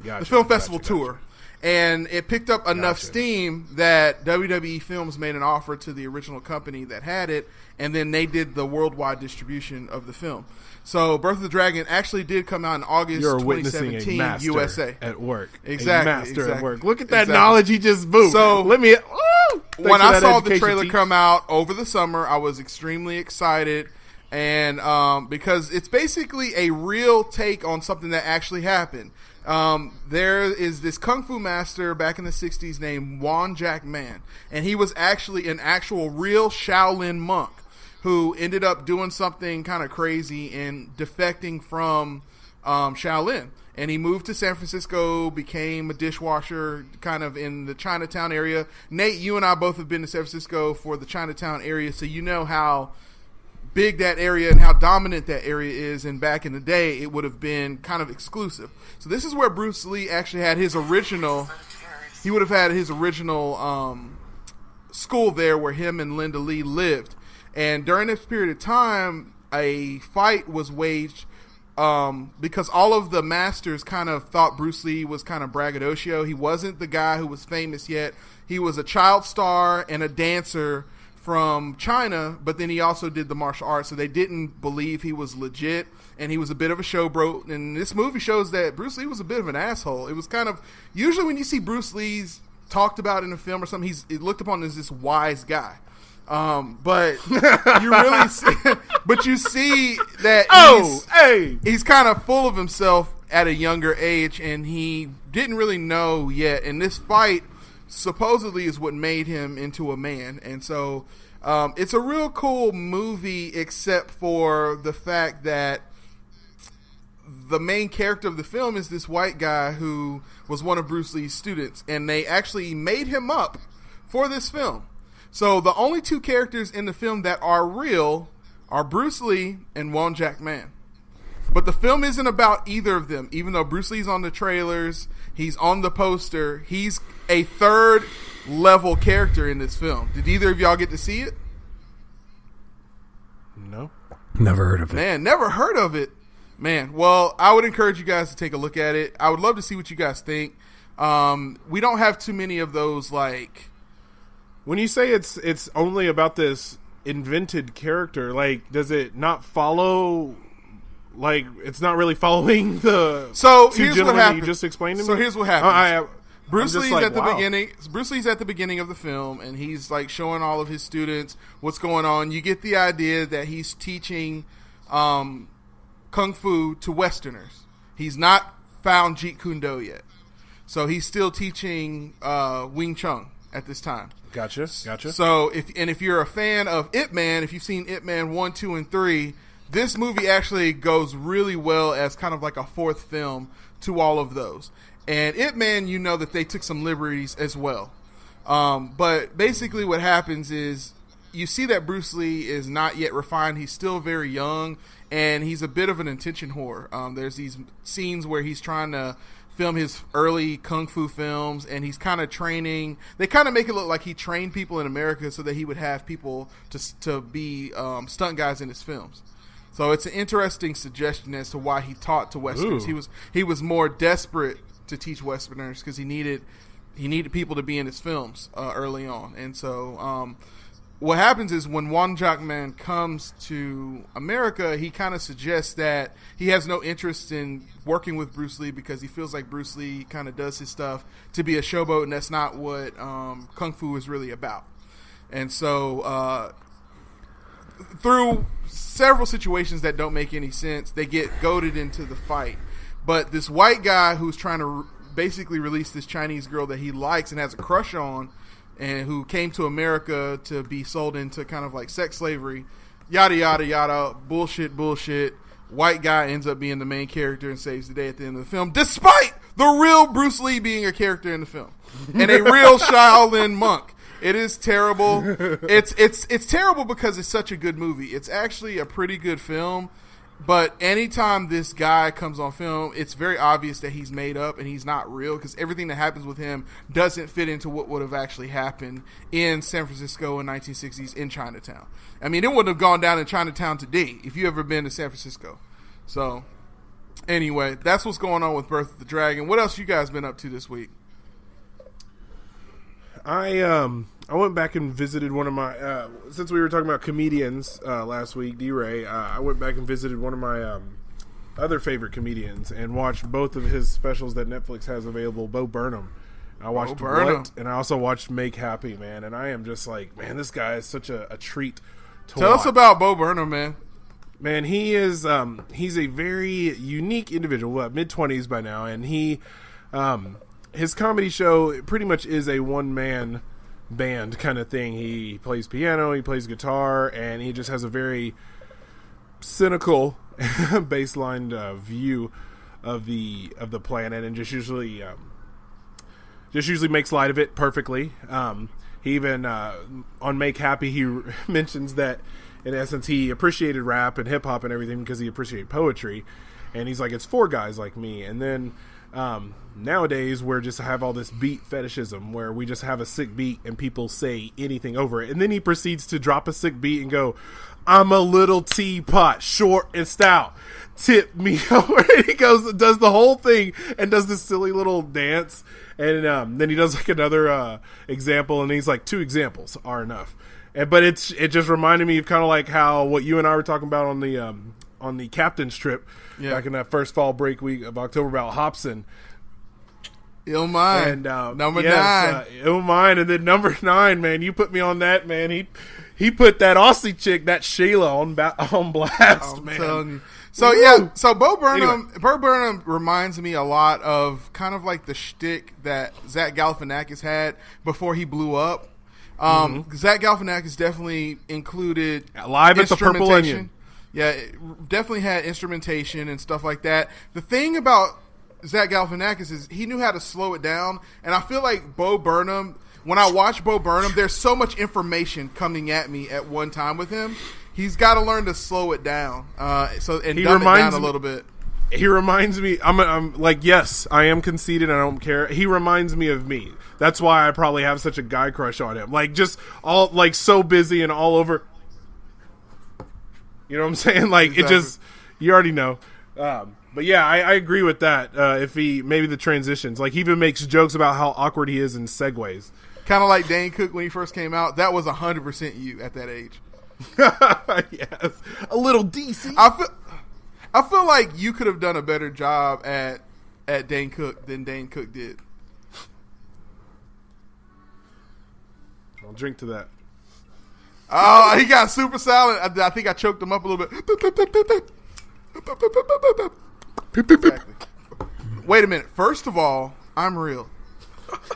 S2: the film festival tour. And it picked up enough steam that WWE Films made an offer to the original company that had it, and then they did the worldwide distribution of the film. So Birth of the Dragon actually did come out in August 2017, USA.
S3: At work.
S2: Exactly.
S3: At work. Look at that knowledge he just moved.
S2: So
S3: when
S2: I saw the trailer come out over the summer, I was extremely excited. And because it's basically a real take on something that actually happened. There is this kung fu master back in the 60s named Wan Jack Man, and he was actually an actual real Shaolin monk who ended up doing something kind of crazy and defecting from Shaolin. And he moved to San Francisco, became a dishwasher kind of in the Chinatown area. Nate, you and I both have been to San Francisco for the Chinatown area, so you know how big that area and how dominant that area is, and back in the day it would have been kind of exclusive. So this is where Bruce Lee actually had his original school there, where him and Linda Lee lived. And during this period of time, a fight was waged because all of the masters kind of thought Bruce Lee was kind of braggadocio. He wasn't the guy who was famous yet. He was a child star and a dancer from China, but then he also did the martial arts, so they didn't believe he was legit, and he was a bit of a showbro. And this movie shows that Bruce Lee was a bit of an asshole. It was kind of, usually when you see Bruce Lee's talked about in a film or something, he's looked upon as this wise guy. But you really see, but you see that he's kind of full of himself at a younger age, and he didn't really know yet. And this fight supposedly is what made him into a man. And so it's a real cool movie, except for the fact that the main character of the film is this white guy who was one of Bruce Lee's students, and they actually made him up for this film. So the only 2 characters in the film that are real are Bruce Lee and Wan Jack Man. But the film isn't about either of them, even though Bruce Lee's on the trailers, he's on the poster, he's a 3rd level character in this film. Did either of y'all get to see it?
S3: No.
S4: Never heard of it.
S2: Man, never heard of it. Man, well, I would encourage you guys to take a look at it. I would love to see what you guys think. We don't have too many of those, like...
S3: When you say it's only about this invented character, like, does it not follow... Like, it's not really following the
S2: here's what happened.
S3: You just explained to me?
S2: So here's what happens.
S3: Bruce Lee's at the
S2: beginning. Bruce Lee's at the beginning of the film, and he's like showing all of his students what's going on. You get the idea that he's teaching kung fu to Westerners. He's not found Jeet Kune Do yet. So he's still teaching Wing Chun at this time.
S3: Gotcha.
S2: So if you're a fan of Ip Man, if you've seen Ip Man 1, 2, and 3, this movie actually goes really well as kind of like a fourth film to all of those. And Ip Man, you know that they took some liberties as well. But basically what happens is you see that Bruce Lee is not yet refined. He's still very young, and he's a bit of an attention whore. There's these scenes where he's trying to film his early kung fu films, and he's kind of training. They kind of make it look like he trained people in America so that he would have people to be stunt guys in his films. So it's an interesting suggestion as to why he taught to Westerners. He was more desperate to teach Westerners because he needed people to be in his films early on. And so what happens is when Won Jack Man comes to America, he kind of suggests that he has no interest in working with Bruce Lee because he feels like Bruce Lee kind of does his stuff to be a showboat, and that's not what Kung Fu is really about. And so through several situations that don't make any sense, they get goaded into the fight. But this white guy who's trying to basically release this Chinese girl that he likes and has a crush on, and who came to America to be sold into kind of like sex slavery, yada, yada, yada, bullshit. White guy ends up being the main character and saves the day at the end of the film, despite the real Bruce Lee being a character in the film and a real Shaolin monk. It is terrible. It's terrible because it's such a good movie. It's actually a pretty good film. But anytime this guy comes on film, it's very obvious that he's made up and he's not real because everything that happens with him doesn't fit into what would have actually happened in San Francisco in 1960s in Chinatown. I mean, it wouldn't have gone down in Chinatown today if you ever been to San Francisco. So, anyway, that's what's going on with Birth of the Dragon. What else you guys been up to this week?
S3: I went back and visited one of my since we were talking about comedians last week, D-Ray. I went back and visited one of my other favorite comedians and watched both of his specials that Netflix has available. Bo Burnham. I watched What, and I also watched Make Happy, man. And I am just like, man, this guy is such a treat to
S2: Tell
S3: watch.
S2: us about Bo Burnham, man.
S3: Man, he is he's a very unique individual, mid-20s by now, and he his comedy show pretty much is a one-man band kind of thing. He plays piano, he plays guitar, and he just has a very cynical baseline view of the planet, and just usually makes light of it perfectly. He even on Make Happy, he mentions that in essence he appreciated rap and hip hop and everything because he appreciated poetry, and he's like, it's for guys like me. And then nowadays we're just have all this beat fetishism where we just have a sick beat and people say anything over it, and then he proceeds to drop a sick beat and go, I'm a little teapot, short and stout, tip me over. And he goes, does the whole thing and does this silly little dance, and then he does like another example, and he's like, 2 examples are enough. But it just reminded me of kind of like how what you and I were talking about on the captain's trip back in that first fall break week of October about Hobson.
S2: Ill Mind.
S3: And
S2: number 9.
S3: Ill Mind. And then number 9, man, you put me on that, man. He put that Aussie chick, that Shayla, on blast,
S2: I'm
S3: man.
S2: telling you. So so Bo Burnham reminds me a lot of kind of like the shtick that Zach Galifianakis had before he blew up. Zach Galifianakis definitely included
S3: Live at the Purple Onion.
S2: Yeah, it definitely had instrumentation and stuff like that. The thing about Zach Galifianakis is he knew how to slow it down, and I feel like Bo Burnham, when I watch Bo Burnham, there's so much information coming at me at one time with him. He's got to learn to slow it down, dumb it down a little bit.
S3: He reminds me. I'm like, yes, I am conceited. I don't care. He reminds me of me. That's why I probably have such a guy crush on him. Like, just all like so busy and all over. You know what I'm saying? Like, exactly. It just, you already know. But yeah, I agree with that. If he, maybe the transitions, like he even makes jokes about how awkward he is in segues.
S2: Kind of like Dane Cook when he first came out. That was 100% you at that age.
S3: Yes. A little DC.
S2: I feel like you could have done a better job at Dane Cook than Dane Cook did.
S3: I'll drink to that.
S2: Oh, he got super silent. I think I choked him up a little bit. Exactly. Wait a minute. First of all, I'm real.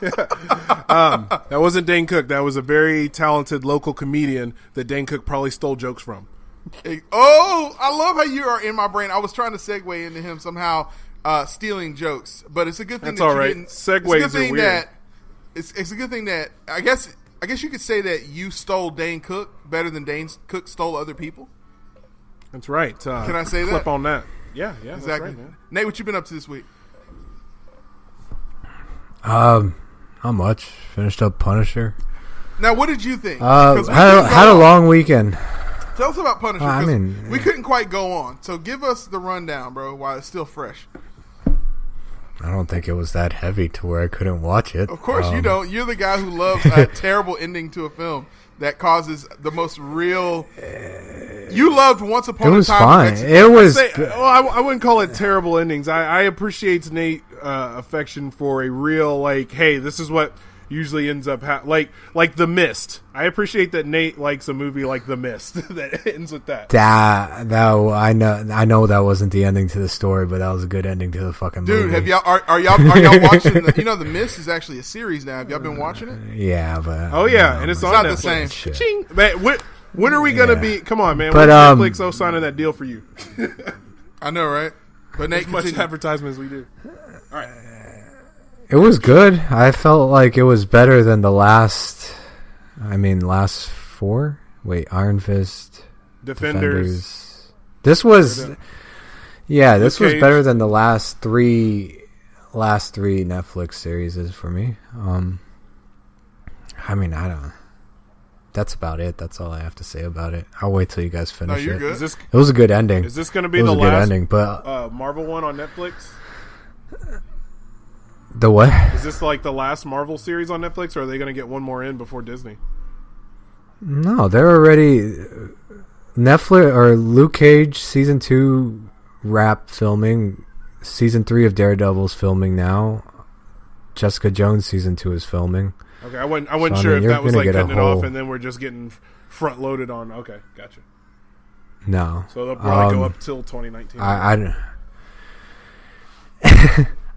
S3: That wasn't Dane Cook. That was a very talented local comedian that Dane Cook probably stole jokes from.
S2: Oh, I love how you are in my brain. I was trying to segue into him somehow stealing jokes, but it's a good thing
S3: that's
S2: that
S3: all
S2: you
S3: right.
S2: didn't.
S3: Segues are weird.
S2: It's a good thing that I guess you could say that you stole Dane Cook better than Dane Cook stole other people.
S3: That's right.
S2: Can I say
S3: clip
S2: that?
S3: on that? Yeah,
S2: exactly.
S3: That's right, man.
S2: Nate, what you been up to this week?
S4: Not much. Finished up Punisher.
S2: Now, what did you think?
S4: Had a long weekend.
S2: Tell us about Punisher. We couldn't quite go on, so give us the rundown, bro, while it's still fresh.
S4: I don't think it was that heavy to where I couldn't watch it.
S2: Of course you don't. You're the guy who loves a terrible ending to a film that causes the most real. You loved Once Upon a Time.
S4: It was fine. It was.
S3: I wouldn't call it terrible endings. I appreciate Nate affection for a real hey, this is what usually ends up like The Mist. I appreciate that Nate likes a movie like The Mist that ends with that.
S4: I know that wasn't the ending to the story, but that was a good ending to the fucking movie.
S2: Dude, are y'all watching? The Mist is actually a series now. Have y'all been watching it?
S4: Yeah, but
S3: and it's on
S2: not
S3: Netflix.
S2: the same.
S3: Man, when are we gonna be? Come on, man.
S4: But,
S3: when's Netflix signing that deal for you?
S2: I know, right? But Nate,
S3: as much advertisement as we do. All right.
S4: It was good. I felt like it was better than the last four? Wait, Iron Fist,
S3: Defenders.
S4: This was this was
S3: Cage.
S4: better than the last three Netflix series for me. I don't. That's about it. That's all I have to say about it. I'll wait till you guys finish
S2: you're
S4: it.
S2: good.
S4: It was a good ending.
S3: Is this going to be the last
S4: ending, but
S3: Marvel one on Netflix?
S4: The what?
S3: Is this like the last Marvel series on Netflix, or are they going to get one more in before Disney?
S4: No, they're already Netflix or Luke Cage season 2 wrap filming. Season 3 of Daredevil's filming now. Jessica Jones season 2 is filming.
S3: Okay, I wasn't sure if that was like cutting it off, and then we're just getting front loaded on. Okay, gotcha.
S4: No,
S3: so they'll probably go up till 2019.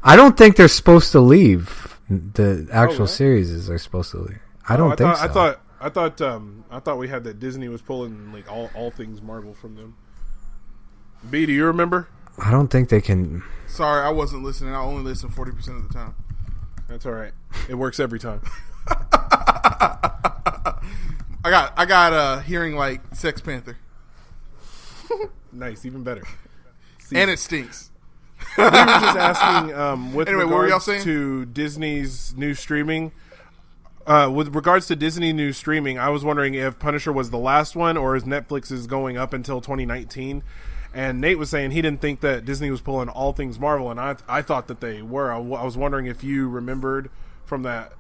S4: I don't think they're supposed to leave. The actual series are supposed to leave. I don't think so.
S3: I thought we had that Disney was pulling like all things Marvel from them. B, do you remember?
S4: I don't think they can.
S2: Sorry, I wasn't listening. I only listen 40% of the time.
S3: That's all right. It works every time.
S2: I got hearing like Sex Panther.
S3: Nice, even better.
S2: And it stinks.
S3: We were just asking with
S2: anyway,
S3: regards to Disney's new streaming. With regards to Disney new streaming, I was wondering if Punisher was the last one, or is Netflix is going up until 2019. And Nate was saying he didn't think that Disney was pulling all things Marvel, and I thought that they were. I was wondering if you remembered from that.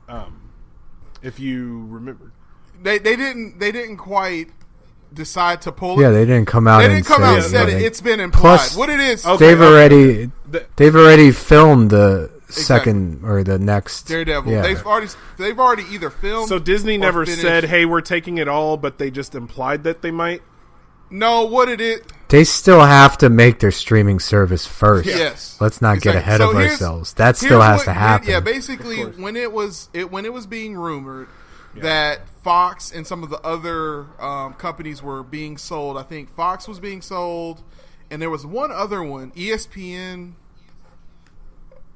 S3: If you remembered,
S2: they didn't quite decide to pull it.
S4: Yeah, they didn't come out.
S2: They didn't come out and said it. It's been implied.
S4: Plus,
S2: what it is?
S4: Okay, they've already filmed the second or the next
S2: Daredevil. Yeah. They've already either filmed.
S3: So Disney never
S2: finished.
S3: said, "Hey, we're taking it all," but they just implied that they might.
S2: No, what it is?
S4: They still have to make their streaming service first.
S2: Yes.
S4: Let's not get ahead of ourselves. That still has to happen.
S2: Yeah, basically, when it was being rumored that Fox and some of the other companies were being sold, I think Fox was being sold, and there was one other one, ESPN.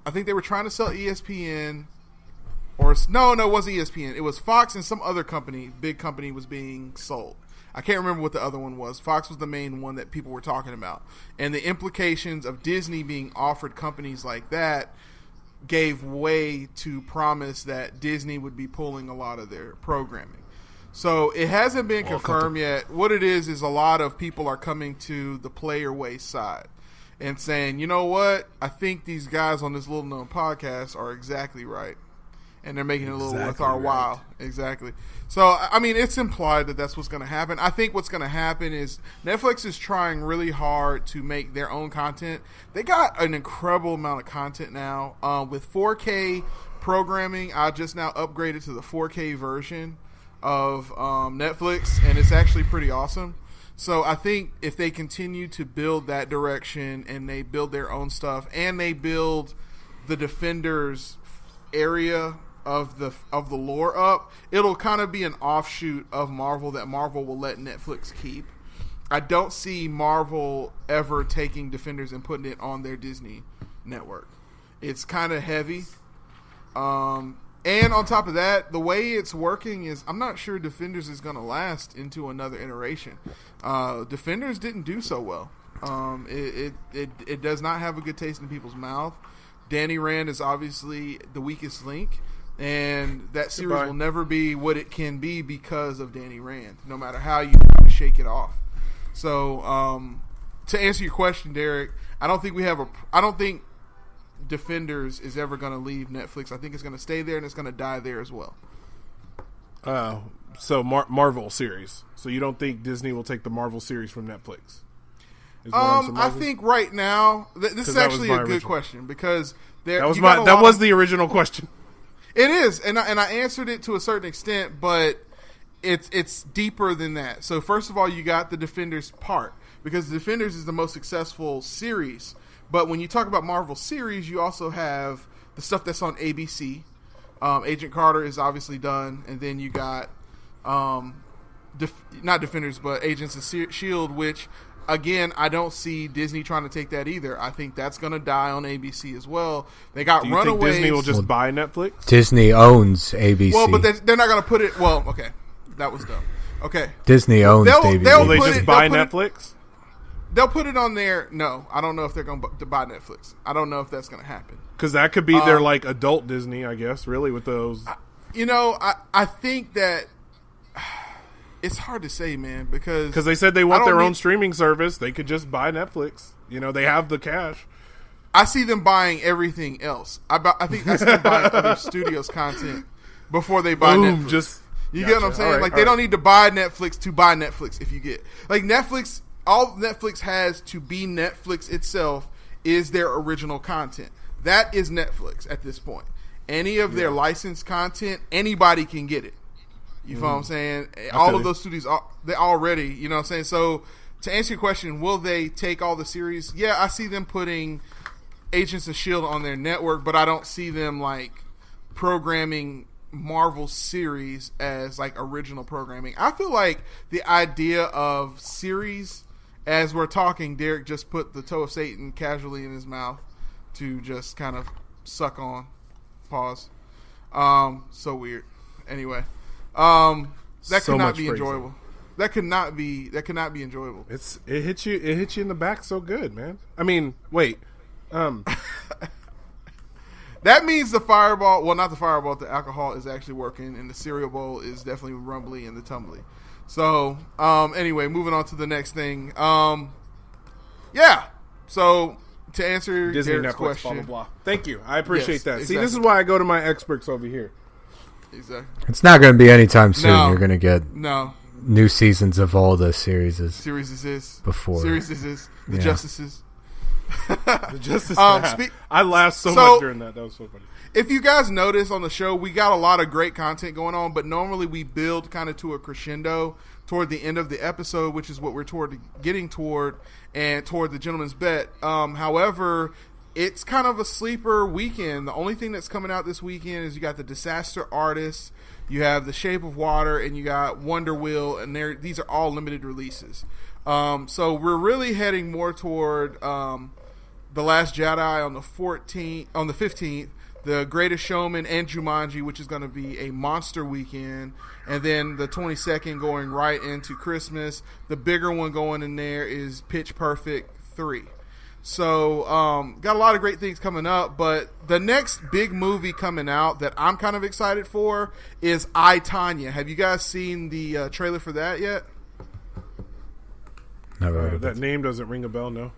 S2: I think they were trying to sell ESPN, or no, it wasn't ESPN. It was Fox and some other company, big company, was being sold. I can't remember what the other one was. Fox was the main one that people were talking about. And the implications of Disney being offered companies like that gave way to promise that Disney would be pulling a lot of their programming. So it hasn't been confirmed yet. What it is a lot of people are coming to the player waste side and saying, you know what? I think these guys on this little known podcast are exactly right. And they're making it a little worth our while. Exactly. So, I mean, it's implied that that's what's going to happen. I think what's going to happen is Netflix is trying really hard to make their own content. They got an incredible amount of content now. With 4K programming, I just now upgraded to the 4K version. of Netflix, and it's actually pretty awesome. So I think if they continue to build that direction and they build their own stuff and they build the Defenders area of the lore up, it'll kind of be an offshoot of Marvel that Marvel will let Netflix keep. I don't see Marvel ever taking Defenders and putting it on their Disney network. It's kind of heavy. And on top of that, the way it's working is I'm not sure Defenders is going to last into another iteration. Defenders didn't do so well. It does not have a good taste in people's mouth. Danny Rand is obviously the weakest link, and that series will never be what it can be because of Danny Rand, no matter how you try to shake it off. So, to answer your question, Derek, I don't think Defenders is ever going to leave Netflix. I think it's going to stay there and it's going to die there as well.
S3: So Marvel series. So you don't think Disney will take the Marvel series from Netflix?
S2: I think right now this is actually a good question because
S3: that was the original question.
S2: It is, and I answered it to a certain extent, but it's deeper than that. So first of all, you got the Defenders part because the Defenders is the most successful series. But when you talk about Marvel series, you also have the stuff that's on ABC. Agent Carter is obviously done, and then you got not Defenders, but Agents of S.H.I.E.L.D., which, again, I don't see Disney trying to take that either. I think that's going to die on ABC as well. They got
S3: Do you
S2: Runaways.
S3: think Disney will just buy Netflix?
S4: Disney owns ABC.
S2: Well, but they're not going to put it. Well, okay, that was dumb. Okay,
S4: Disney owns ABC.
S3: Will they just buy Netflix?
S2: They'll put it on there. No, I don't know if they're going to buy Netflix. I don't know if that's going to happen.
S3: Because that could be their like adult Disney, I guess. Really, with those.
S2: I think that it's hard to say, man, because
S3: they said they want their own streaming service. They could just buy Netflix. They have the cash.
S2: I see them buying everything else. I think I see them buying other studios' content before they buy Netflix. You get what I'm saying? Right, they don't need to buy Netflix to buy Netflix. If you get like Netflix. All Netflix has to be Netflix itself is their original content. That is Netflix at this point. Any of their licensed content, anybody can get it. You feel what I'm saying? All of those studios, they already, you know what I'm saying? So, to answer your question, will they take all the series? Yeah, I see them putting Agents of S.H.I.E.L.D. on their network, but I don't see them, like, programming Marvel series as, like, original programming. I feel like the idea of series... As we're talking, Derek just put the toe of Satan casually in his mouth to just kind of suck on. Pause. So weird. Anyway, that could not be enjoyable. That could not be enjoyable.
S3: It hits you in the back so good, man. I mean, wait.
S2: That means the fireball. Well, not the fireball. The alcohol is actually working, and the cereal bowl is definitely rumbly and the tumbly. So, anyway, moving on to the next thing. Yeah. So, to answer
S3: Disney
S2: Derek's
S3: Netflix,
S2: question.
S3: blah, blah, blah. Thank you. I appreciate that.
S2: Exactly.
S3: See, this is why I go to my experts over here.
S2: Exactly.
S4: It's not going to be anytime soon. No. You're going to get new seasons of all the series. Before.
S2: The Justices.
S3: The Justices. I laughed so much during that. That was so funny.
S2: If you guys notice on the show, we got a lot of great content going on, but normally we build kind of to a crescendo toward the end of the episode, which is what we're getting toward, and toward the Gentleman's Bet. However, it's kind of a sleeper weekend. The only thing that's coming out this weekend is you got The Disaster Artist, you have The Shape of Water, and you got Wonder Wheel, and these are all limited releases. So we're really heading more toward The Last Jedi on the 15th. The Greatest Showman and Jumanji, which is going to be a monster weekend. And then the 22nd going right into Christmas. The bigger one going in there is Pitch Perfect 3. So, got a lot of great things coming up. But the next big movie coming out that I'm kind of excited for is I, Tonya. Have you guys seen the trailer for that yet?
S4: Never.
S3: That name doesn't ring a bell, no.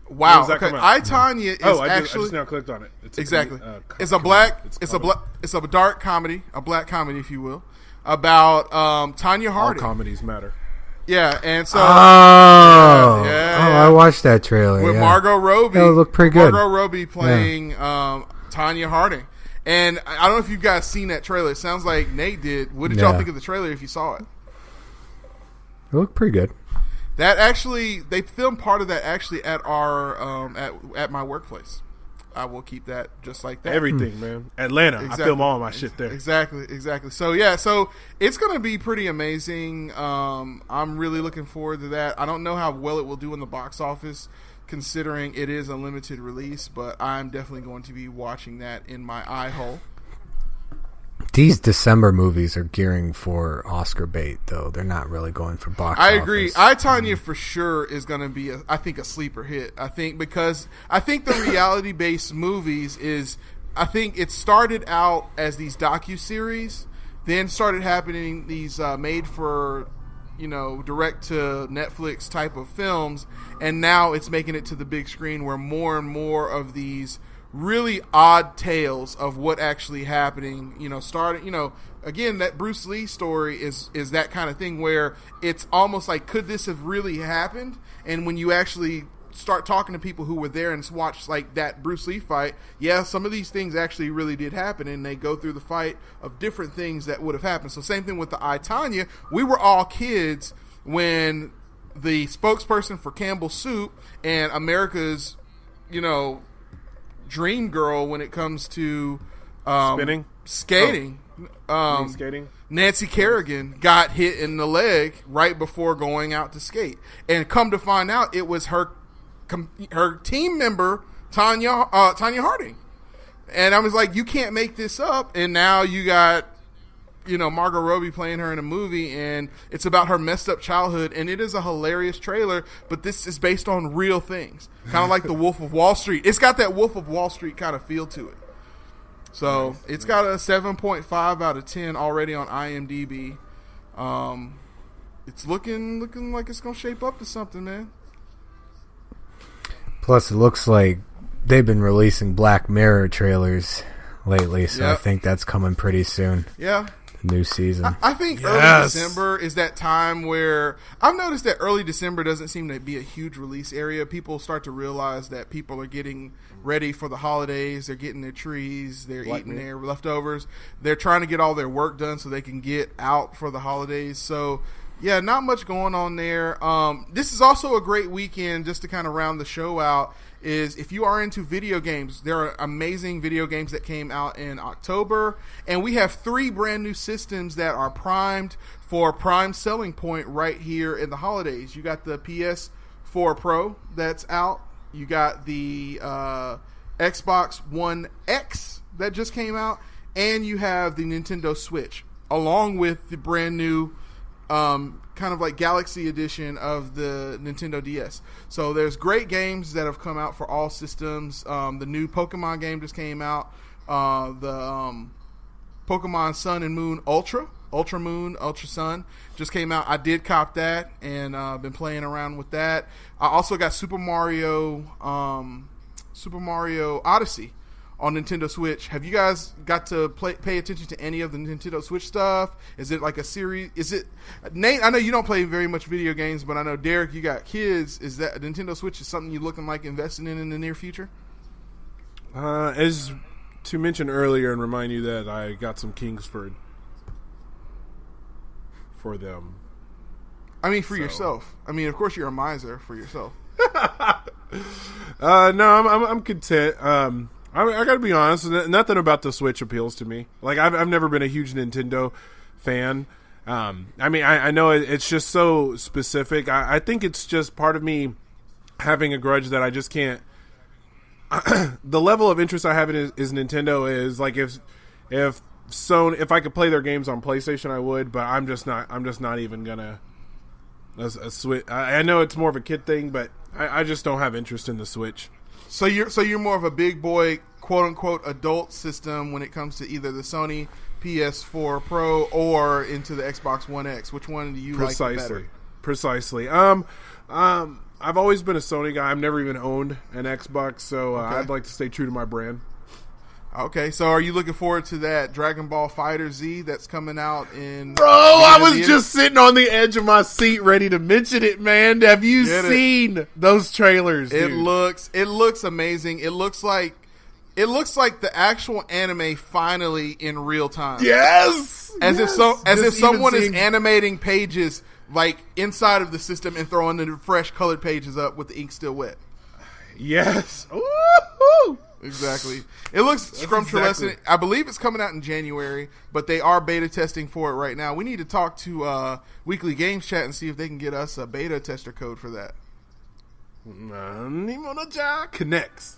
S2: Wow. Okay. I, Tonya is
S3: I just now clicked on it.
S2: It's it's a dark comedy, a black comedy, if you will, about Tonya Harding.
S3: All comedies matter.
S2: Yeah, and so
S4: I watched that trailer
S2: with Margot Robbie.
S4: It looked pretty good.
S2: Margot Robbie playing Tonya Harding, And I don't know if you guys seen that trailer. It sounds like Nate did. What did y'all think of the trailer if you saw it?
S4: It looked pretty good.
S2: That actually, they filmed part of that actually at our at my workplace. I will keep that just like that.
S3: Everything, man. Atlanta. Exactly. I film all my shit there.
S2: Exactly. So yeah, so it's gonna be pretty amazing. I'm really looking forward to that. I don't know how well it will do in the box office, considering it is a limited release, but I'm definitely going to be watching that in my eye hole.
S4: These December movies are gearing for Oscar bait, though. They're not really going for box office.
S2: I agree. I, Tonya, for sure is going to be, I think, a sleeper hit. I think because I think the reality-based movies is, I think it started out as these docuseries, then started happening these made for, direct to Netflix type of films, and now it's making it to the big screen where more and more of these really odd tales of what actually happening, again, that Bruce Lee story is that kind of thing where it's almost like, could this have really happened? And when you actually start talking to people who were there and watched like that Bruce Lee fight, yeah, some of these things actually really did happen, and they go through the fight of different things that would have happened. So same thing with the I, Tonya. We were all kids when the spokesperson for Campbell Soup and America's, dream girl when it comes to skating.
S3: Skating.
S2: Nancy Kerrigan got hit in the leg right before going out to skate, and come to find out, it was her team member Tonya Harding. And I was like, you can't make this up. And now you got Margot Robbie playing her in a movie, and it's about her messed up childhood, and it is a hilarious trailer, but this is based on real things. Kind of like The Wolf of Wall Street. It's got that Wolf of Wall Street kind of feel to it. So it's got a 7.5 out of 10 already on IMDb. It's looking like it's going to shape up to something, man.
S4: Plus, it looks like they've been releasing Black Mirror trailers lately, so I think that's coming pretty soon.
S2: Yeah.
S4: New season.
S2: I think early December is that time where I've noticed that early December doesn't seem to be a huge release area. People start to realize that people are getting ready for the holidays. They're getting their trees. They're eating their leftovers. They're trying to get all their work done so they can get out for the holidays. So, yeah, not much going on there. This is also a great weekend, just to kind of round the show out, is if you are into video games, there are amazing video games that came out in October, and we have 3 brand new systems that are primed for prime selling point right here in the holidays. You got the PS4 Pro that's out. You got the Xbox One X that just came out, and you have the Nintendo Switch, along with the brand new kind of like Galaxy edition of the Nintendo DS. So there's great games that have come out for all systems. The new Pokemon game just came out. The Pokemon Sun and Moon Ultra Moon, Ultra Sun just came out. I did cop that and been playing around with that. I also got Super Mario Odyssey on Nintendo Switch. Have you guys got to pay attention to any of the Nintendo Switch stuff? Is it like a series? Is it, Nate, I know you don't play very much video games, but I know, Derek, you got kids. Is that Nintendo Switch is something you're looking like investing in the near future?
S3: As to mention earlier and remind you that I got some Kingsford for them.
S2: I mean, for yourself. I mean, of course you're a miser for yourself.
S3: No, I'm content. I gotta be honest. Nothing about the Switch appeals to me. Like I've never been a huge Nintendo fan. I mean, I know it's just so specific. I think it's just part of me having a grudge that I just can't. The level of interest I have in is Nintendo is like if Sony, if I could play their games on PlayStation, I would. But I'm just not even gonna. A Switch. I know it's more of a kid thing, but I just don't have interest in the Switch.
S2: So you're more of a big boy, quote unquote, adult system when it comes to either the Sony PS4 Pro or into the Xbox One X. Which one do you like better?
S3: Precisely. I've always been a Sony guy. I've never even owned an Xbox, so I'd like to stay true to my brand.
S2: Okay, so are you looking forward to that Dragon Ball Fighter Z that's coming out in...
S3: Bro, I was just sitting on the edge of my seat ready to mention it, man. Have you seen those trailers, dude?
S2: It looks amazing. It looks like It looks like the actual anime finally in real time.
S3: Yes,
S2: as if someone is animating pages like inside of the system and throwing the fresh colored pages up with the ink still wet.
S3: Yes. Woo-hoo!
S2: Exactly. It looks scrumptious. Exactly. I believe it's coming out in January, but they are beta testing for it right now. We need to talk to Weekly Games Chat and see if they can get us a beta tester code for that.
S3: Connects.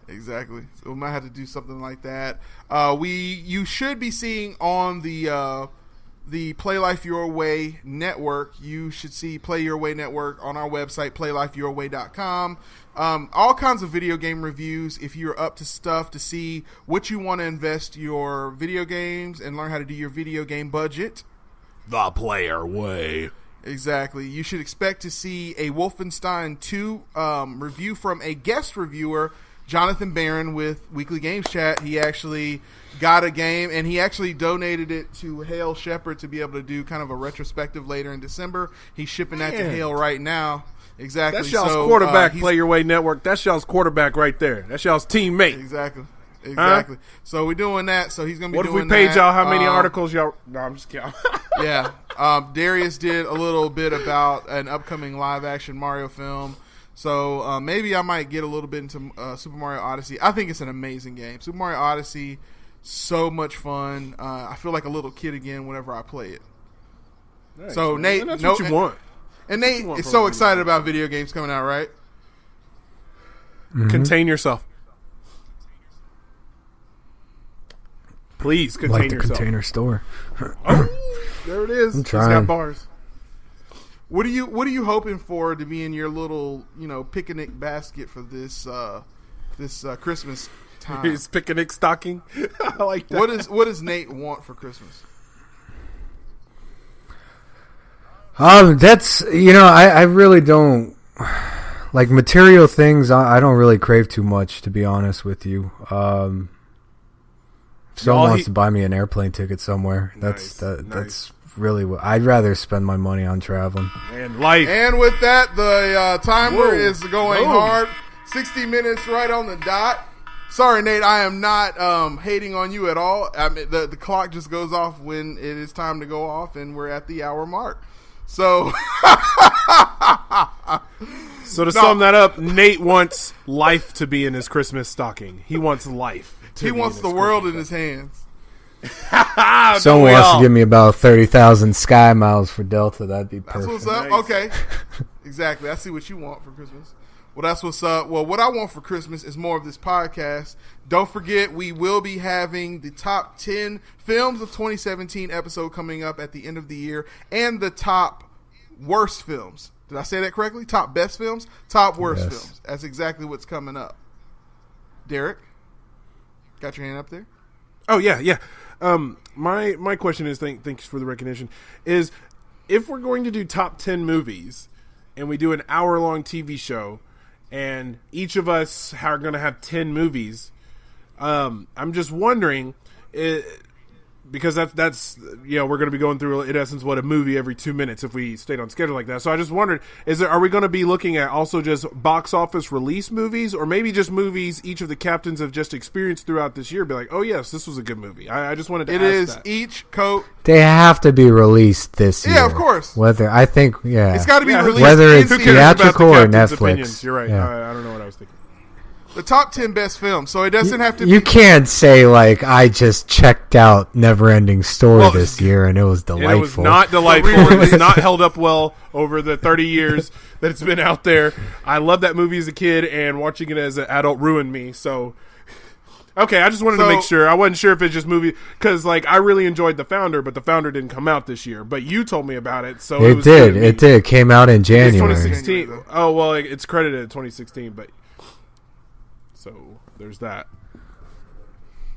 S2: Exactly. So we might have to do something like that. You should be seeing on the Play Life Your Way network. You should see Play Your Way network on our website, playlifeyourway.com. All kinds of video game reviews if you're up to stuff to see what you want to invest your video games and learn how to do your video game budget.
S3: The Player Way.
S2: Exactly. You should expect to see a Wolfenstein 2 review from a guest reviewer, Jonathan Barron with Weekly Games Chat. He actually got a game, and he actually donated it to Hale Shepherd to be able to do kind of a retrospective later in December. He's shipping that to Hale right now. Exactly.
S3: That's y'all's quarterback, Play Your Way Network. That's y'all's quarterback right there. That's y'all's teammate.
S2: Exactly.
S3: Huh?
S2: So we're doing that. So he's going to be doing that.
S3: What if we paid y'all how many articles y'all... No, I'm just kidding.
S2: Yeah. Darius did a little bit about an upcoming live-action Mario film. So maybe I might get a little bit into Super Mario Odyssey. I think it's an amazing game. Super Mario Odyssey, so much fun. I feel like a little kid again whenever I play it.
S3: Nice,
S2: so
S3: man.
S2: Nate,
S3: and that's what you want.
S2: And Nate is so excited about video games coming out, right?
S3: Mm-hmm. Contain yourself. Please contain yourself.
S4: Like the Container Store.
S3: Oh, there it is.
S4: I'm trying.
S3: It's got bars.
S2: What are you hoping for to be in your little, picnic basket for this Christmas time?
S3: His picnic stocking. I like that.
S2: What does Nate want for Christmas?
S4: That's I really don't like material things. I don't really crave too much, to be honest with you. If someone wants to buy me an airplane ticket somewhere, that's really what I'd rather spend my money on traveling
S3: and life.
S2: And with that, the timer is going hard. 60 minutes right on the dot. Sorry, Nate, I am not hating on you at all. I mean, the clock just goes off when it is time to go off, and we're at the hour mark. So,
S3: to sum that up, Nate wants life to be in his Christmas stocking. He wants life.
S2: He wants the world in his hands.
S4: Someone wants to give me about 30,000 sky miles for Delta. That'd be perfect.
S2: That's what's up. Nice. Okay. Exactly. I see what you want for Christmas. Well, that's what's up. Well, what I want for Christmas is more of this podcast. Don't forget, we will be having the top 10 films of 2017 episode coming up at the end of the year, and the top worst films. Did I say that correctly? Top best films, top worst films. That's exactly what's coming up. Derek, got your hand up there?
S3: Oh, yeah. My question is, thanks for the recognition, is if we're going to do top 10 movies and we do an hour-long TV show and each of us are going to have 10 movies, I'm just wondering, because that's we're going to be going through, in essence, a movie every 2 minutes if we stayed on schedule like that. So I just wondered, are we going to be looking at also just box office release movies, or maybe just movies each of the captains have just experienced throughout this year? Be like, oh yes, this was a good movie. I just wanted to ask that.
S2: It is each coat.
S4: They have to be released this year.
S2: Yeah, of course.
S4: Whether it's
S2: got to be released.
S4: Whether it's theatrical or Netflix.
S3: Opinions. You're right.
S4: Yeah.
S3: I don't know what I was thinking.
S2: The top 10 best films, so it doesn't have to be...
S4: You can't say, I just checked out Neverending Story this year, and it was delightful.
S3: It was not delightful. It was not held up well over the 30 years that it's been out there. I loved that movie as a kid, and watching it as an adult ruined me, so... Okay, I just wanted to make sure. I wasn't sure if it's just movie... Because, I really enjoyed The Founder, but The Founder didn't come out this year. But you told me about it, so it was
S4: did. It did. It came out in January.
S3: It's 2016. Oh, well, it's credited 2016, but... So there's that.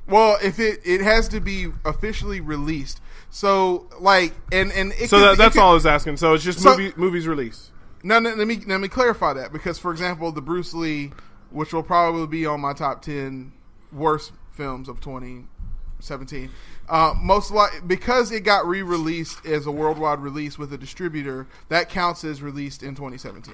S2: Well, if it has to be officially released, so
S3: that's all I was asking. So it's just movies release.
S2: No, let me clarify that, because for example, the Bruce Lee, which will probably be on my top 10 worst films of 2017, most likely because it got re-released as a worldwide release with a distributor, that counts as released in 2017.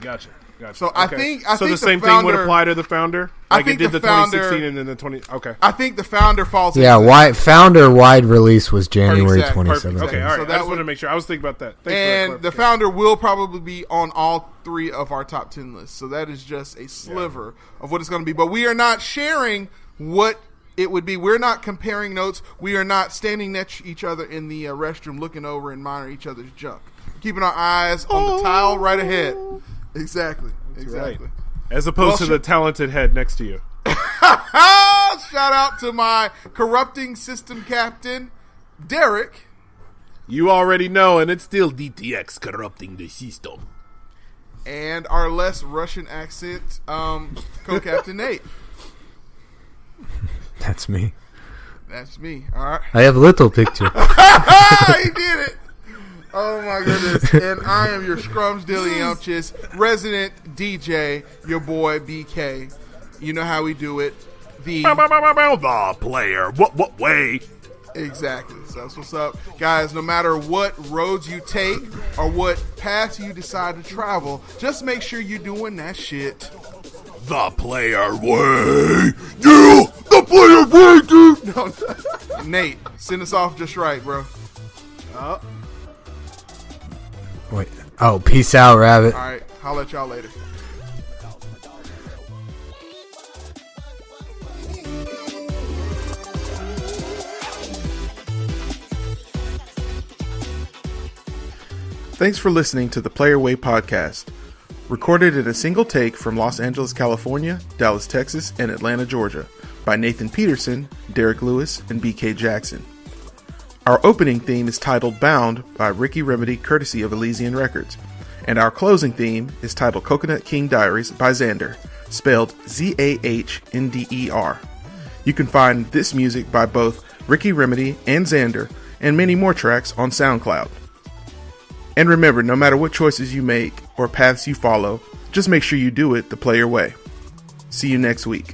S3: Gotcha. Gotcha.
S2: So
S3: okay.
S2: I think
S3: the same
S2: founder,
S3: thing would apply to the founder.
S2: Like it did
S3: the
S2: founder,
S3: 2016 and then the 20. Okay.
S2: I think the founder falls.
S4: Founder wide release was January 27th.
S3: Okay, all right.
S2: So
S3: I just wanted to make sure. I was thinking about that. Thanks
S2: and the founder will probably be on all 3 of our top 10 lists. So that is just a sliver of what it's going to be. But we are not sharing what it would be. We're not comparing notes. We are not standing next to each other in the restroom looking over and monitoring each other's junk. Keeping our eyes on the tile right ahead. Exactly. Exactly.
S3: Right. As opposed to the talented head next to you.
S2: Shout out to my corrupting system captain, Derreck.
S3: You already know, and it's still DTX corrupting the system.
S2: And our less Russian accent co-captain Nate.
S4: That's me.
S2: That's me. All right.
S4: I have a little picture.
S2: He did it. Oh my goodness. And I am your scrumsdilliumptious resident DJ, your boy BK. You know how we do it. The
S3: player. What way?
S2: Exactly. So that's what's up. Guys, no matter what roads you take or what paths you decide to travel, just make sure you're doing that shit
S3: the player way. Yeah, the player way, dude.
S2: No. Nate, send us off just right, bro.
S4: Wait. Oh, peace out, Rabbit.
S2: All right. I'll at y'all later. Thanks for listening to the Player Way podcast. Recorded in a single take from Los Angeles, California, Dallas, Texas, and Atlanta, Georgia, by Nathan Petersen, Derek Lewis, and BK Jackson. Our opening theme is titled Bound by Ricky Remedy, courtesy of Elysian Records, and our closing theme is titled Coconut King Diaries by Xander, spelled Zahnder. You can find this music by both Ricky Remedy and Xander, and many more tracks on SoundCloud. And remember, no matter what choices you make or paths you follow, just make sure you do it the player way. See you next week.